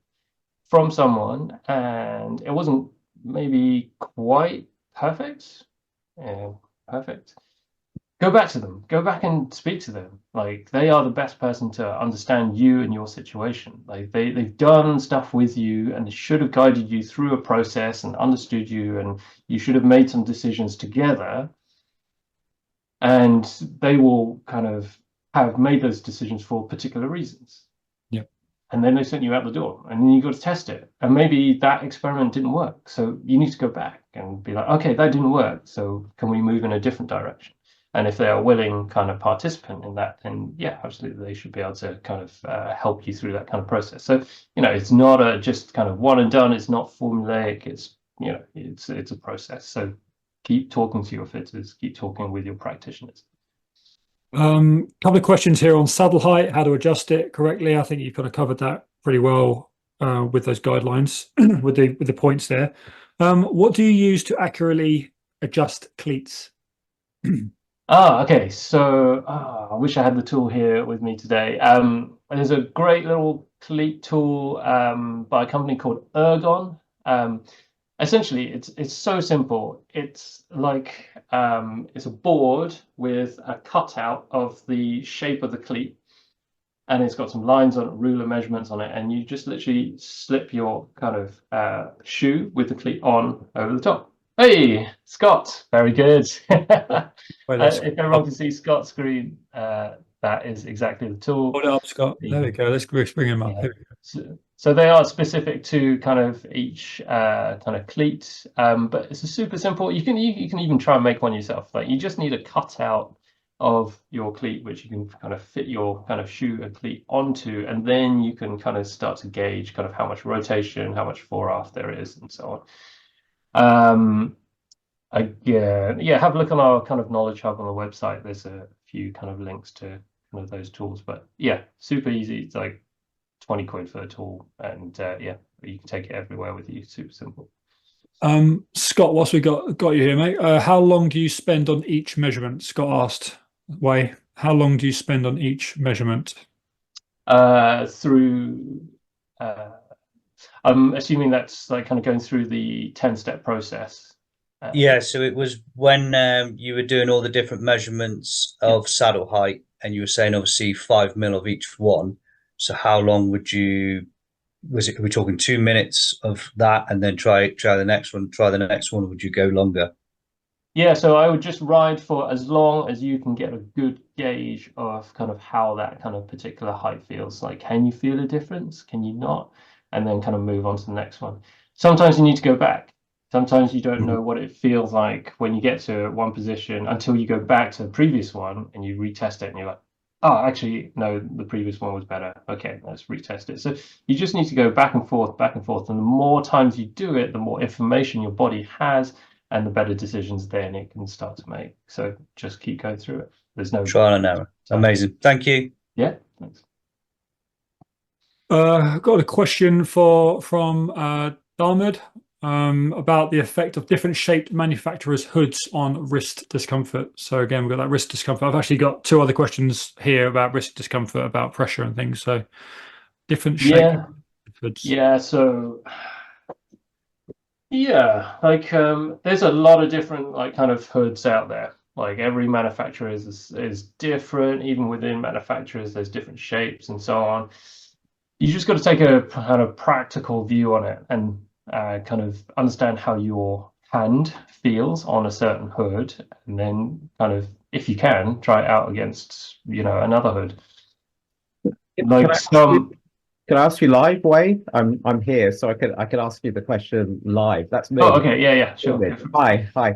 from someone and it wasn't maybe quite perfect, go back to them. Go back and speak to them. Like, they are the best person to understand you and your situation. Like, they've done stuff with you and they should have guided you through a process and understood you, and you should have made some decisions together. And they will kind of have made those decisions for particular reasons. Yeah. And then they sent you out the door, and then you got to test it. And maybe that experiment didn't work. So you need to go back and be like, okay, that didn't work. So can we move in a different direction? And if they are willing kind of participant in that, then yeah, absolutely, they should be able to kind of help you through that kind of process. So, it's not a just kind of one and done. It's not formulaic. It's, it's a process. So keep talking to your fitters, keep talking with your practitioners. Couple of questions here on saddle height, how to adjust it correctly. I think you've kind of covered that pretty well with those guidelines, with the points there. What do you use to accurately adjust cleats? Okay. So I wish I had the tool here with me today. There's a great little cleat tool by a company called Ergon. Essentially, it's so simple. It's like it's a board with a cutout of the shape of the cleat, and it's got some lines on it, ruler measurements on it, and you just literally slip your kind of shoe with the cleat on over the top. Hey, Scott, very good. If everyone can see Scott's screen, that is exactly the tool. Hold it up, Scott. There we go. Let's bring him up. Yeah. So they are specific to kind of each kind of cleat, but it's a super simple. You can even try and make one yourself. Like, you just need a cutout of your cleat, which you can kind of fit your kind of shoe and cleat onto, and then you can kind of start to gauge kind of how much rotation, how much fore-aft there is, and so on. Yeah, have a look on our kind of knowledge hub on the website. There's a few kind of links to kind of those tools, but yeah, super easy. It's like 20 quid for a tool, and yeah, you can take it everywhere with you. Super simple. Scott, whilst we got you here, mate, how long do you spend on each measurement? Scott asked, Way, how long do you spend on each measurement? Through I'm assuming that's like kind of going through the 10-step process. Yeah, so it was when you were doing all the different measurements Yeah. of saddle height, and you were saying obviously 5 mil of each one. So how long would you? Was it? Are we talking 2 minutes of that, and then try the next one, try the next one? Or would you go longer? Yeah, so I would just ride for as long as you can get a good gauge of kind of how that kind of particular height feels. Like, can you feel a difference? Can you not? And then kind of move on to the next one. Sometimes you need to go back. Sometimes you don't know what it feels like when you get to one position until you go back to the previous one and you retest it and you're like, oh, actually, no, the previous one was better. Okay, let's retest it. So you just need to go back and forth, back and forth. And the more times you do it, the more information your body has and the better decisions then it can start to make. So just keep going through it. There's no Trial and error. Amazing. Thank you. Yeah, thanks. Got a question from Darmid about the effect of different shaped manufacturers' hoods on wrist discomfort. So again, we've got that wrist discomfort. I've actually got two other questions here about wrist discomfort, about pressure and things. So different shaped hoods. Yeah, so yeah, like there's a lot of different like kind of hoods out there. Like every manufacturer is different. Even within manufacturers, there's different shapes and so on. You just got to take a kind of practical view on it and kind of understand how your hand feels on a certain hood, and then kind of, if you can, try it out against, another hood. Like some. Can I ask you live, Wade? I'm here, so I could ask you the question live. That's me. Oh, okay, yeah, sure. Hi.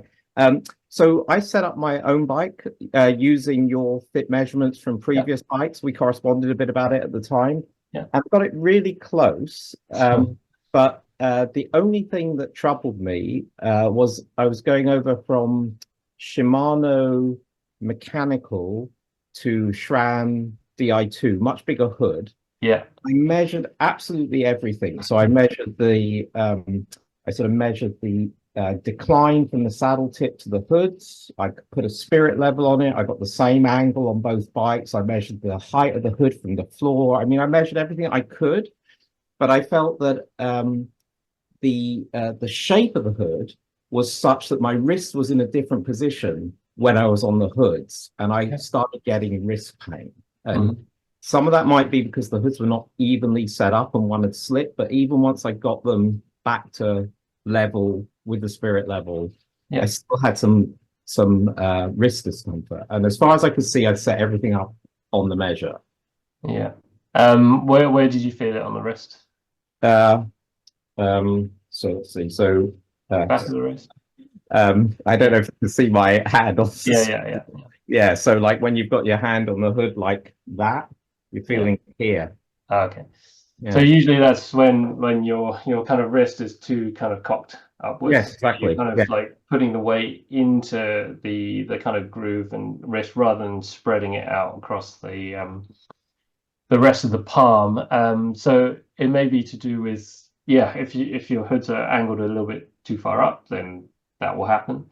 So I set up my own bike using your fit measurements from previous bikes. We corresponded a bit about it at the time. Yeah. I've got it really close. But the only thing that troubled me was I was going over from Shimano mechanical to SRAM Di2, much bigger hood. Yeah. I measured absolutely everything. So I measured I sort of measured the decline from the saddle tip to the hoods. I put a spirit level on it. I got the same angle on both bikes. I measured the height of the hood from the floor. I mean, I measured everything I could, but I felt that the shape of the hood was such that my wrist was in a different position when I was on the hoods, and I started getting wrist pain. And some of that might be because the hoods were not evenly set up and one had slipped, but even once I got them back to level with the spirit level, I still had some wrist discomfort. And as far as I could see, I'd set everything up on the measure. Yeah. Where did you feel it on the wrist? So let's see. So Back of the wrist. I don't know if you can see my hand on. Yeah. So like when you've got your hand on the hood like that, you're feeling here. Okay. Yeah. So usually that's when your kind of wrist is too kind of cocked upwards. Yes, exactly. You're kind of like putting the weight into the kind of groove and wrist rather than spreading it out across the rest of the palm. So it may be to do with, if your hoods are angled a little bit too far up, then that will happen.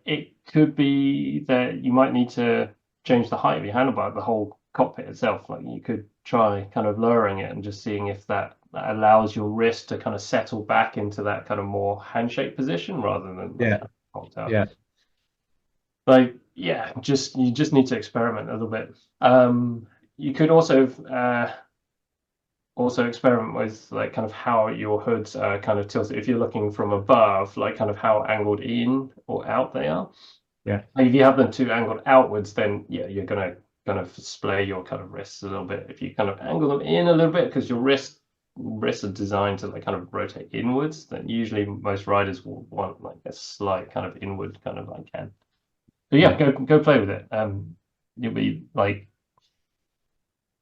It could be that you might need to change the height of your handlebar, the whole cockpit itself. Like you could try kind of lowering it and just seeing if that allows your wrist to kind of settle back into that kind of more handshake position rather than cocked out. Yeah. Like you just need to experiment a little bit. You could also experiment with like kind of how your hoods are kind of tilted. If you're looking from above, like kind of how angled in or out they are. Yeah. Like if you have them too angled outwards, then you're gonna kind of splay your kind of wrists a little bit. If you kind of angle them in a little bit, because your wrists are designed to like kind of rotate inwards, then usually most riders will want like a slight kind of inward kind of like hand. So go play with it. You'll be like,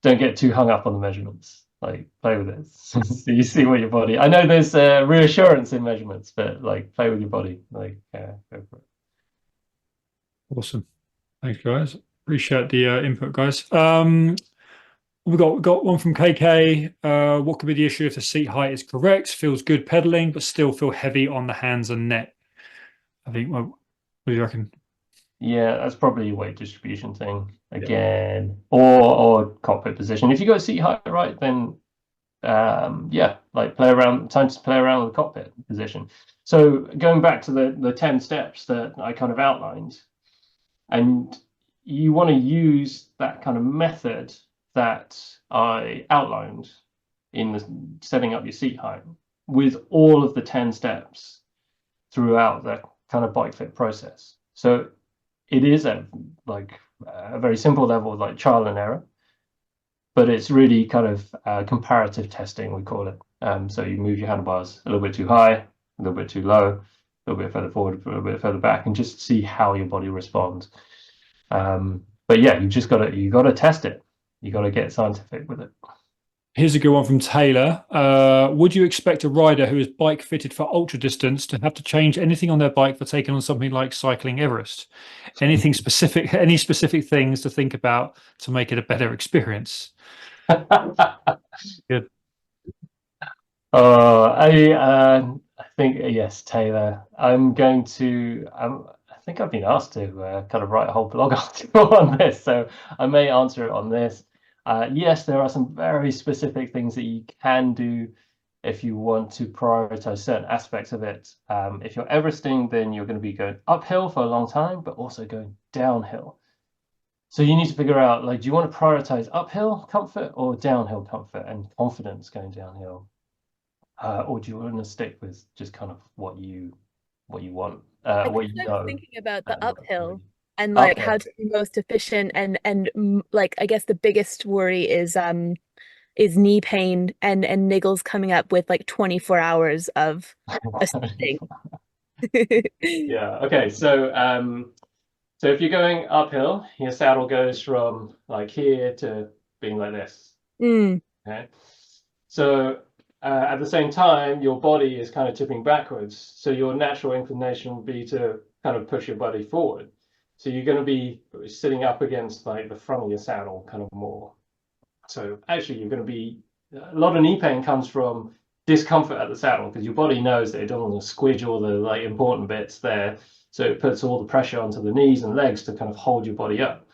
don't get too hung up on the measurements. Like play with it. So you see what your body. I know there's reassurance in measurements, but like play with your body. Like go for it. Awesome. Thanks, guys. Appreciate the input, guys. We've got one from KK. What could be the issue if the seat height is correct? Feels good pedaling, but still feel heavy on the hands and neck. I think. What do you reckon? Yeah, that's probably a weight distribution thing again, or cockpit position. If you got seat height right, then yeah, like time to play around with the cockpit position. So going back to the 10 steps that I kind of outlined, and you want to use that kind of method that I outlined in the setting up your seat height with all of the 10 steps throughout the kind of bike fit process. So it is a very simple level of like trial and error, but it's really kind of comparative testing, we call it. So you move your handlebars a little bit too high, a little bit too low, a little bit further forward, a little bit further back, and just see how your body responds. But yeah, you got to test it. You got to get scientific with it. Here's a good one from Taylor. Would you expect a rider who is bike fitted for ultra distance to have to change anything on their bike for taking on something like cycling Everest? Anything specific? Any specific things to think about to make it a better experience? Good. I think yes, Taylor. I think I've been asked to kind of write a whole blog article on this, so I may answer it on this. Yes, there are some very specific things that you can do if you want to prioritize certain aspects of it. If you're Everesting, then you're going to be going uphill for a long time, but also going downhill. So you need to figure out, like, do you want to prioritize uphill comfort or downhill comfort and confidence going downhill? Or do you want to stick with just kind of what you want, what you know? I was thinking about the uphill and like how to be most efficient, and like I guess the biggest worry is knee pain and niggles coming up with like 24 hours of assisting. Yeah. Okay. So if you're going uphill, your saddle goes from like here to being like this. Okay. So at the same time, your body is kind of tipping backwards. So your natural inclination would be to kind of push your body forward. So you're going to be sitting up against like the front of your saddle kind of more. So actually you're going to be, a lot of knee pain comes from discomfort at the saddle because your body knows that it doesn't want to squidge all the like important bits there. So it puts all the pressure onto the knees and legs to kind of hold your body up.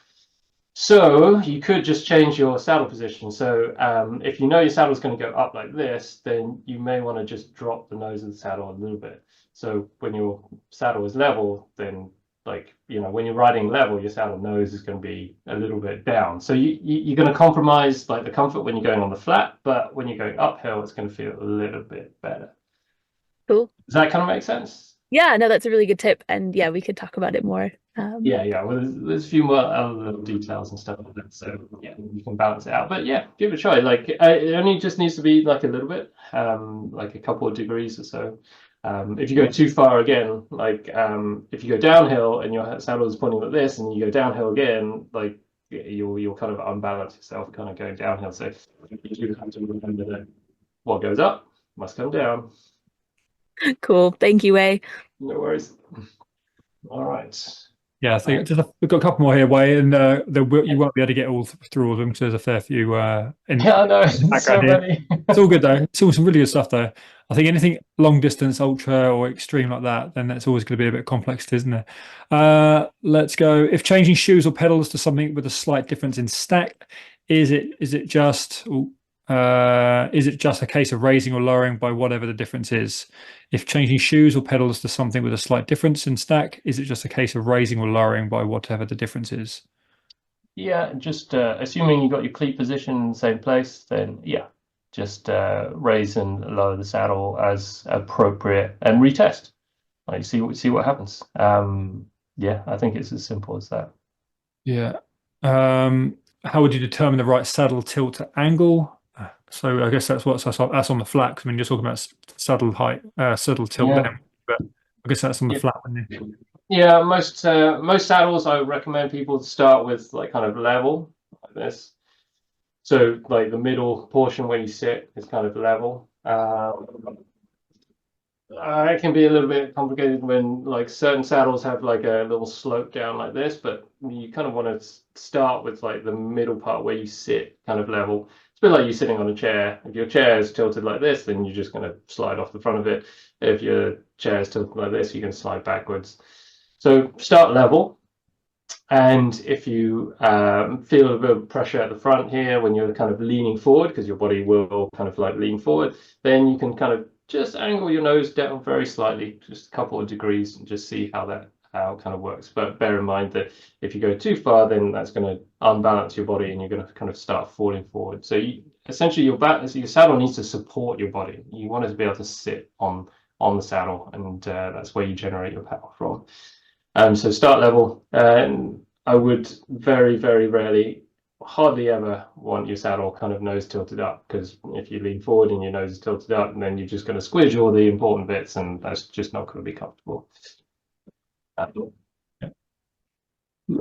So you could just change your saddle position. So if you know your saddle is going to go up like this, then you may want to just drop the nose of the saddle a little bit. So when your saddle is level, then like, you know, when you're riding level, your saddle nose is going to be a little bit down. So you're going to compromise like the comfort when you're going on the flat, but when you're going uphill, it's going to feel a little bit better. Cool. Does that kind of make sense? Yeah, no, that's a really good tip. And yeah, we could talk about it more. Yeah. Well, there's a few more other little details and stuff like that. So yeah, you can balance it out. But yeah, give it a try. Like it only just needs to be like a little bit, like a couple of degrees or so. If you go too far again, like if you go downhill and your saddle is pointing like this, and you go downhill again, like you'll kind of unbalance yourself, kind of going downhill. So you have to remember that what goes up must come down. Cool. Thank you, Wei. No worries. All right. Yeah, I think we've got a couple more here, Wei, and you won't be able to get all through all of them because there's a fair few. Yeah, I know. So many. It's all good though. It's all some really good stuff though. I think anything long distance, ultra, or extreme like that, then that's always going to be a bit complex, isn't it? Let's go. If changing shoes or pedals to something with a slight difference in stack, is it just a case of raising or lowering by whatever the difference is? If changing shoes or pedals to something with a slight difference in stack, is it just a case of raising or lowering by whatever the difference is? Yeah, just assuming you got your cleat position in the same place, then yeah, just raise and lower the saddle as appropriate and retest. Like see what happens. Yeah, I think it's as simple as that. Yeah. How would you determine the right saddle tilt to angle? So I guess that's on the flat. I mean, you're talking about saddle height, saddle tilt, Yeah. down, but I guess that's on the flat. Yeah, most saddles I would recommend people to start with like kind of level like this. So like the middle portion where you sit is kind of level. It can be a little bit complicated when like certain saddles have like a little slope down like this, but you kind of want to start with like the middle part where you sit kind of level. It's a bit like you sitting on a chair. If your chair is tilted like this, then you're just going to slide off the front of it. If your chair is tilted like this, you can slide backwards. So start level. And if you feel a bit of pressure at the front here when you're kind of leaning forward, because your body will kind of like lean forward, then you can kind of just angle your nose down very slightly, just a couple of degrees, and just see how that kind of works. But bear in mind that if you go too far, then that's going to unbalance your body and you're going to kind of start falling forward. So essentially your saddle needs to support your body. You want it to be able to sit on the saddle, and that's where you generate your power from. So start level, and I would very, very rarely, hardly ever want your saddle kind of nose tilted up, because if you lean forward and your nose is tilted up, then you're just going to squidge all the important bits, and that's just not going to be comfortable.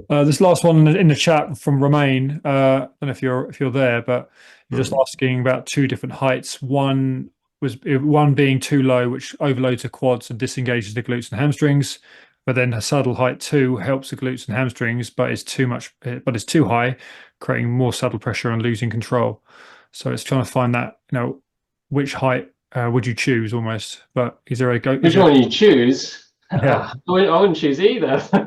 This last one in the chat from Romain. I don't know if you're there, but you're just asking about two different heights. One being too low, which overloads the quads and disengages the glutes and hamstrings. But then a saddle height 2 helps the glutes and hamstrings, but it's too high, creating more saddle pressure and losing control. So it's trying to find that, which height would you choose almost? But is there a go? Which one you choose? Yeah. I wouldn't choose either. I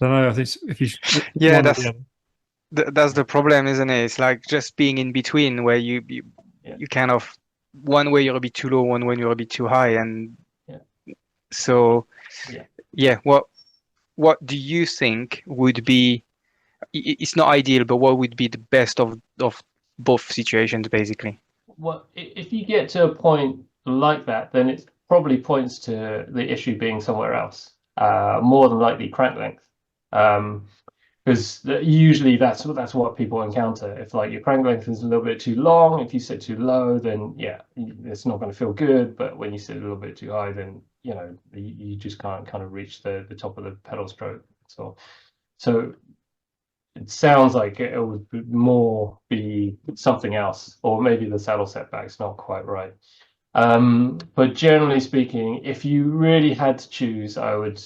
don't know. I think if you yeah, that's the problem, isn't it? It's like just being in between, where you kind of, one way you're a bit too low, one way you're a bit too high, and so what do you think would be, it's not ideal, but what would be the best of both situations, basically? Well, if you get to a point like that, then it probably points to the issue being somewhere else, more than likely crank length. Because usually that's what people encounter. If like your crank length is a little bit too long, if you sit too low, then it's not going to feel good. But when you sit a little bit too high, then you just can't kind of reach the top of the pedal stroke. So it sounds like it would more be something else, or maybe the saddle setback's not quite right. But generally speaking, if you really had to choose, I would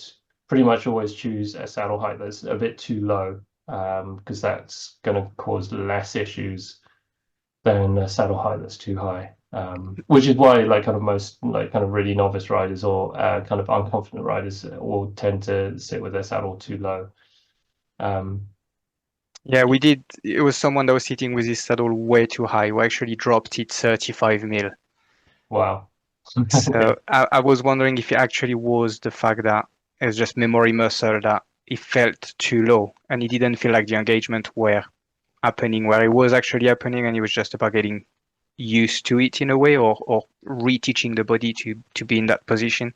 pretty much always choose a saddle height that's a bit too low, because that's going to cause less issues than a saddle height that's too high. Which is why most really novice riders or kind of unconfident riders will tend to sit with their saddle too low. Yeah, we did. It was someone that was sitting with his saddle way too high. We actually dropped it 35 mil. Wow. So I was wondering if it actually was the fact that it was just memory muscle, that it felt too low and it didn't feel like the engagement were happening where it was actually happening, and it was just about getting used to it in a way, or reteaching the body to be in that position.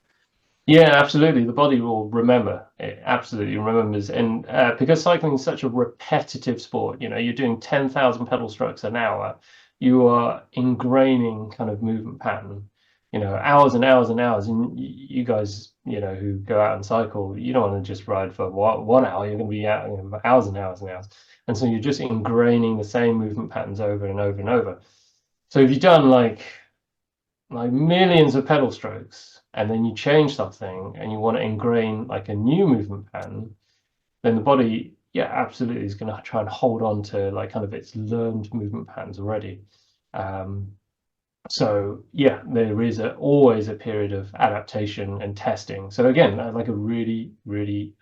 Yeah, absolutely. The body will remember. It absolutely remembers. And because cycling is such a repetitive sport, you're doing 10,000 pedal strokes an hour, you are ingraining kind of movement pattern, hours and hours and hours. And you guys, who go out and cycle, you don't want to just ride for 1 hour. You're going to be out hours and hours and hours. And so you're just ingraining the same movement patterns over and over and over. So if you've done like millions of pedal strokes, and then you change something and you want to ingrain like a new movement pattern, then the body, absolutely is going to try and hold on to like kind of its learned movement patterns already. So there is always a period of adaptation and testing. So again, like a really, really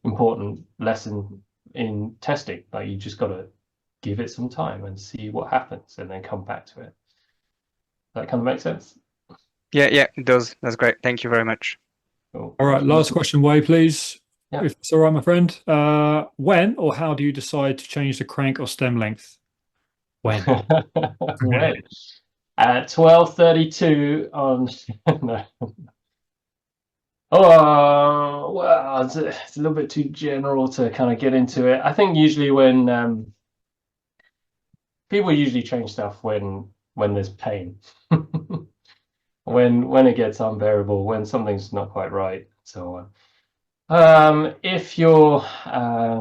important lesson in testing. Like you just got to give it some time and see what happens, and then come back to it. That kind of makes sense. Yeah, it does. That's great. Thank you very much. Cool. All right, last question, Wei, please. Yeah. If it's all right, my friend. When or how do you decide to change the crank or stem length? When? When? At 12:32 on. No. Oh, well, it's a little bit too general to kind of get into it. I think usually when people usually change stuff when there's pain. When it gets unbearable, when something's not quite right, so on. If your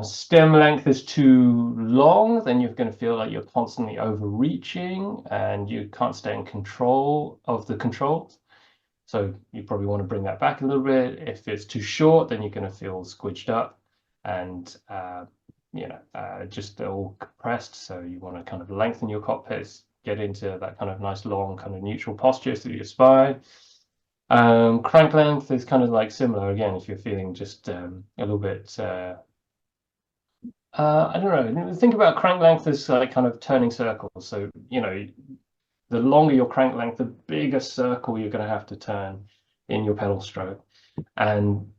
stem length is too long, then you're going to feel like you're constantly overreaching and you can't stay in control of the controls. So you probably want to bring that back a little bit. If it's too short, then you're going to feel squidged up and just all compressed. So you want to kind of lengthen your cockpits, get into that kind of nice long kind of neutral posture through your spine. Crank length is kind of like similar again, if you're feeling just a little bit I don't know, think about crank length as like kind of turning circles. So, you know, the longer your crank length, the bigger circle you're going to have to turn in your pedal stroke. And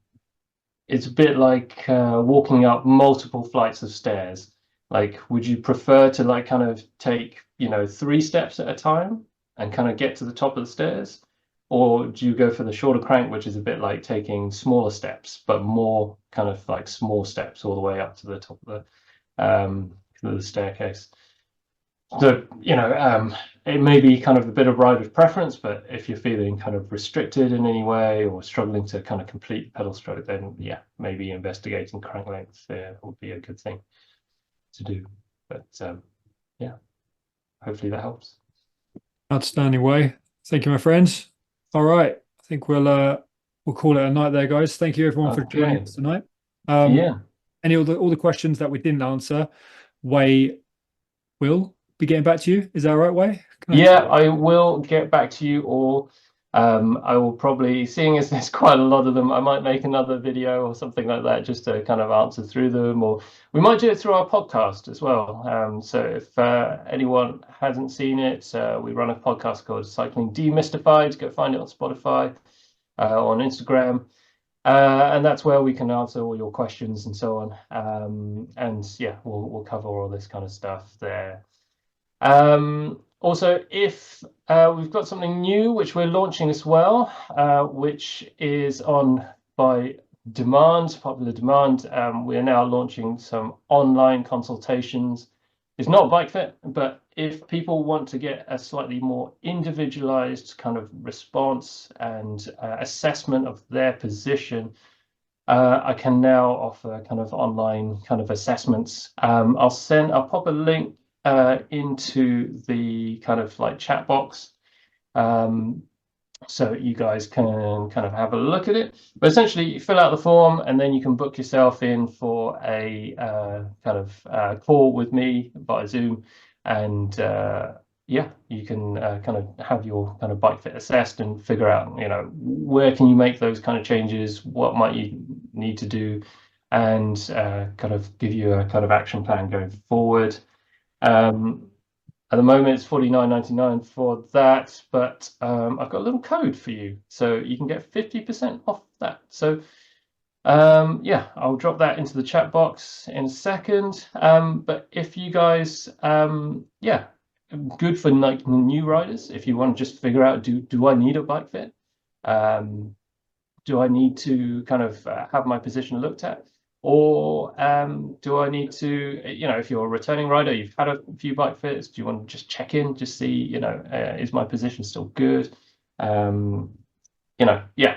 it's a bit like walking up multiple flights of stairs. Like, would you prefer to like kind of take, you know, 3 steps at a time and kind of get to the top of the stairs? Or do you go for the shorter crank, which is a bit like taking smaller steps, but more kind of like small steps all the way up to the top of the staircase? So, you know, it may be kind of a bit of rider's preference, but if you're feeling kind of restricted in any way or struggling to kind of complete pedal stroke, then yeah, maybe investigating crank length would be a good thing to do. But yeah, hopefully that helps. Outstanding, Way. Thank you, my friends. All right, I think we'll call it a night there, guys. Thank you everyone for joining us tonight. Yeah. Any all the questions that we didn't answer, Way will be getting back to you. Is that all right, Way? Yeah, I will get back to you all. I will probably, seeing as there's quite a lot of them, I might make another video or something like that just to kind of answer through them, or we might do it through our podcast as well. So if anyone hasn't seen it, we run a podcast called Cycling Demystified. Go find it on Spotify, on Instagram. And that's where we can answer all your questions and so on. And yeah, we'll cover all this kind of stuff there. Also, if we've got something new which we're launching as well, which is on by demand, popular demand, we are now launching some online consultations. It's not bike fit, but if people want to get a slightly more individualized kind of response and assessment of their position, I can now offer kind of online kind of assessments. I'll pop a link into the kind of like chat box, so you guys can kind of have a look at it. But essentially, you fill out the form and then you can book yourself in for a kind of call with me via Zoom, and yeah, you can kind of have your kind of bike fit assessed and figure out, you know, where can you make those kind of changes, what might you need to do, and kind of give you a kind of action plan going forward. At the moment, it's $49.99 for that, but I've got a little code for you, so you can get 50% off that. So yeah, I'll drop that into the chat box in a second. But if you guys, yeah, good for like new riders. If you want to just figure out, do I need a bike fit? Do I need to kind of have my position looked at? Or do I need to, you know, if you're a returning rider, you've had a few bike fits, do you want to just check in, just see, you know, is my position still good? You know, yeah,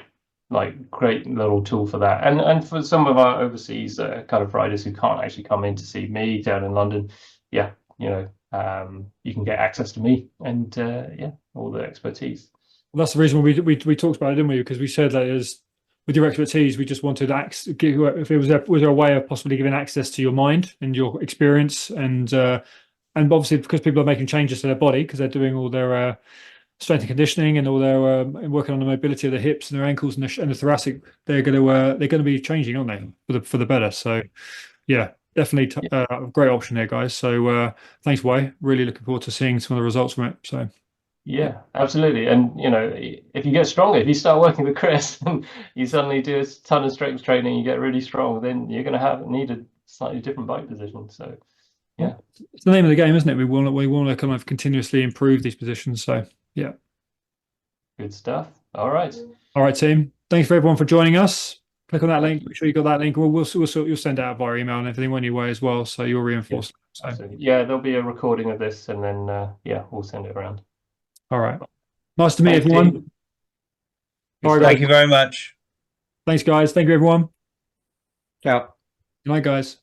like great little tool for that. And for some of our overseas kind of riders who can't actually come in to see me down in London, yeah, you know, you can get access to me and yeah, all the expertise. Well, that's the reason we talked about it, didn't we? Because we said that is, with your expertise, we just wanted if it was there a way of possibly giving access to your mind and your experience, and obviously because people are making changes to their body because they're doing all their strength and conditioning and all their working on the mobility of the hips and their ankles and the thoracic, they're going to be changing, aren't they, for the better? So yeah, definitely a great option here, guys. So thanks, Way. Really looking forward to seeing some of the results from it. So. Yeah, absolutely. And, you know, if you get stronger, if you start working with Chris and you suddenly do a ton of strength training, you get really strong, then you're going to need a slightly different bike position. So, yeah. It's the name of the game, isn't it? We want to kind of continuously improve these positions. So, yeah. Good stuff. All right. All right, team. Thanks for everyone for joining us. Click on that link. Make sure you got that link. You'll send it out via email and everything anyway as well. So you'll reinforce. Yeah, so. Yeah, there'll be a recording of this and then, yeah, we'll send it around. All right. Nice to meet everyone. All right, thank you very much. Thanks, guys. Thank you, everyone. Ciao. Good night, guys.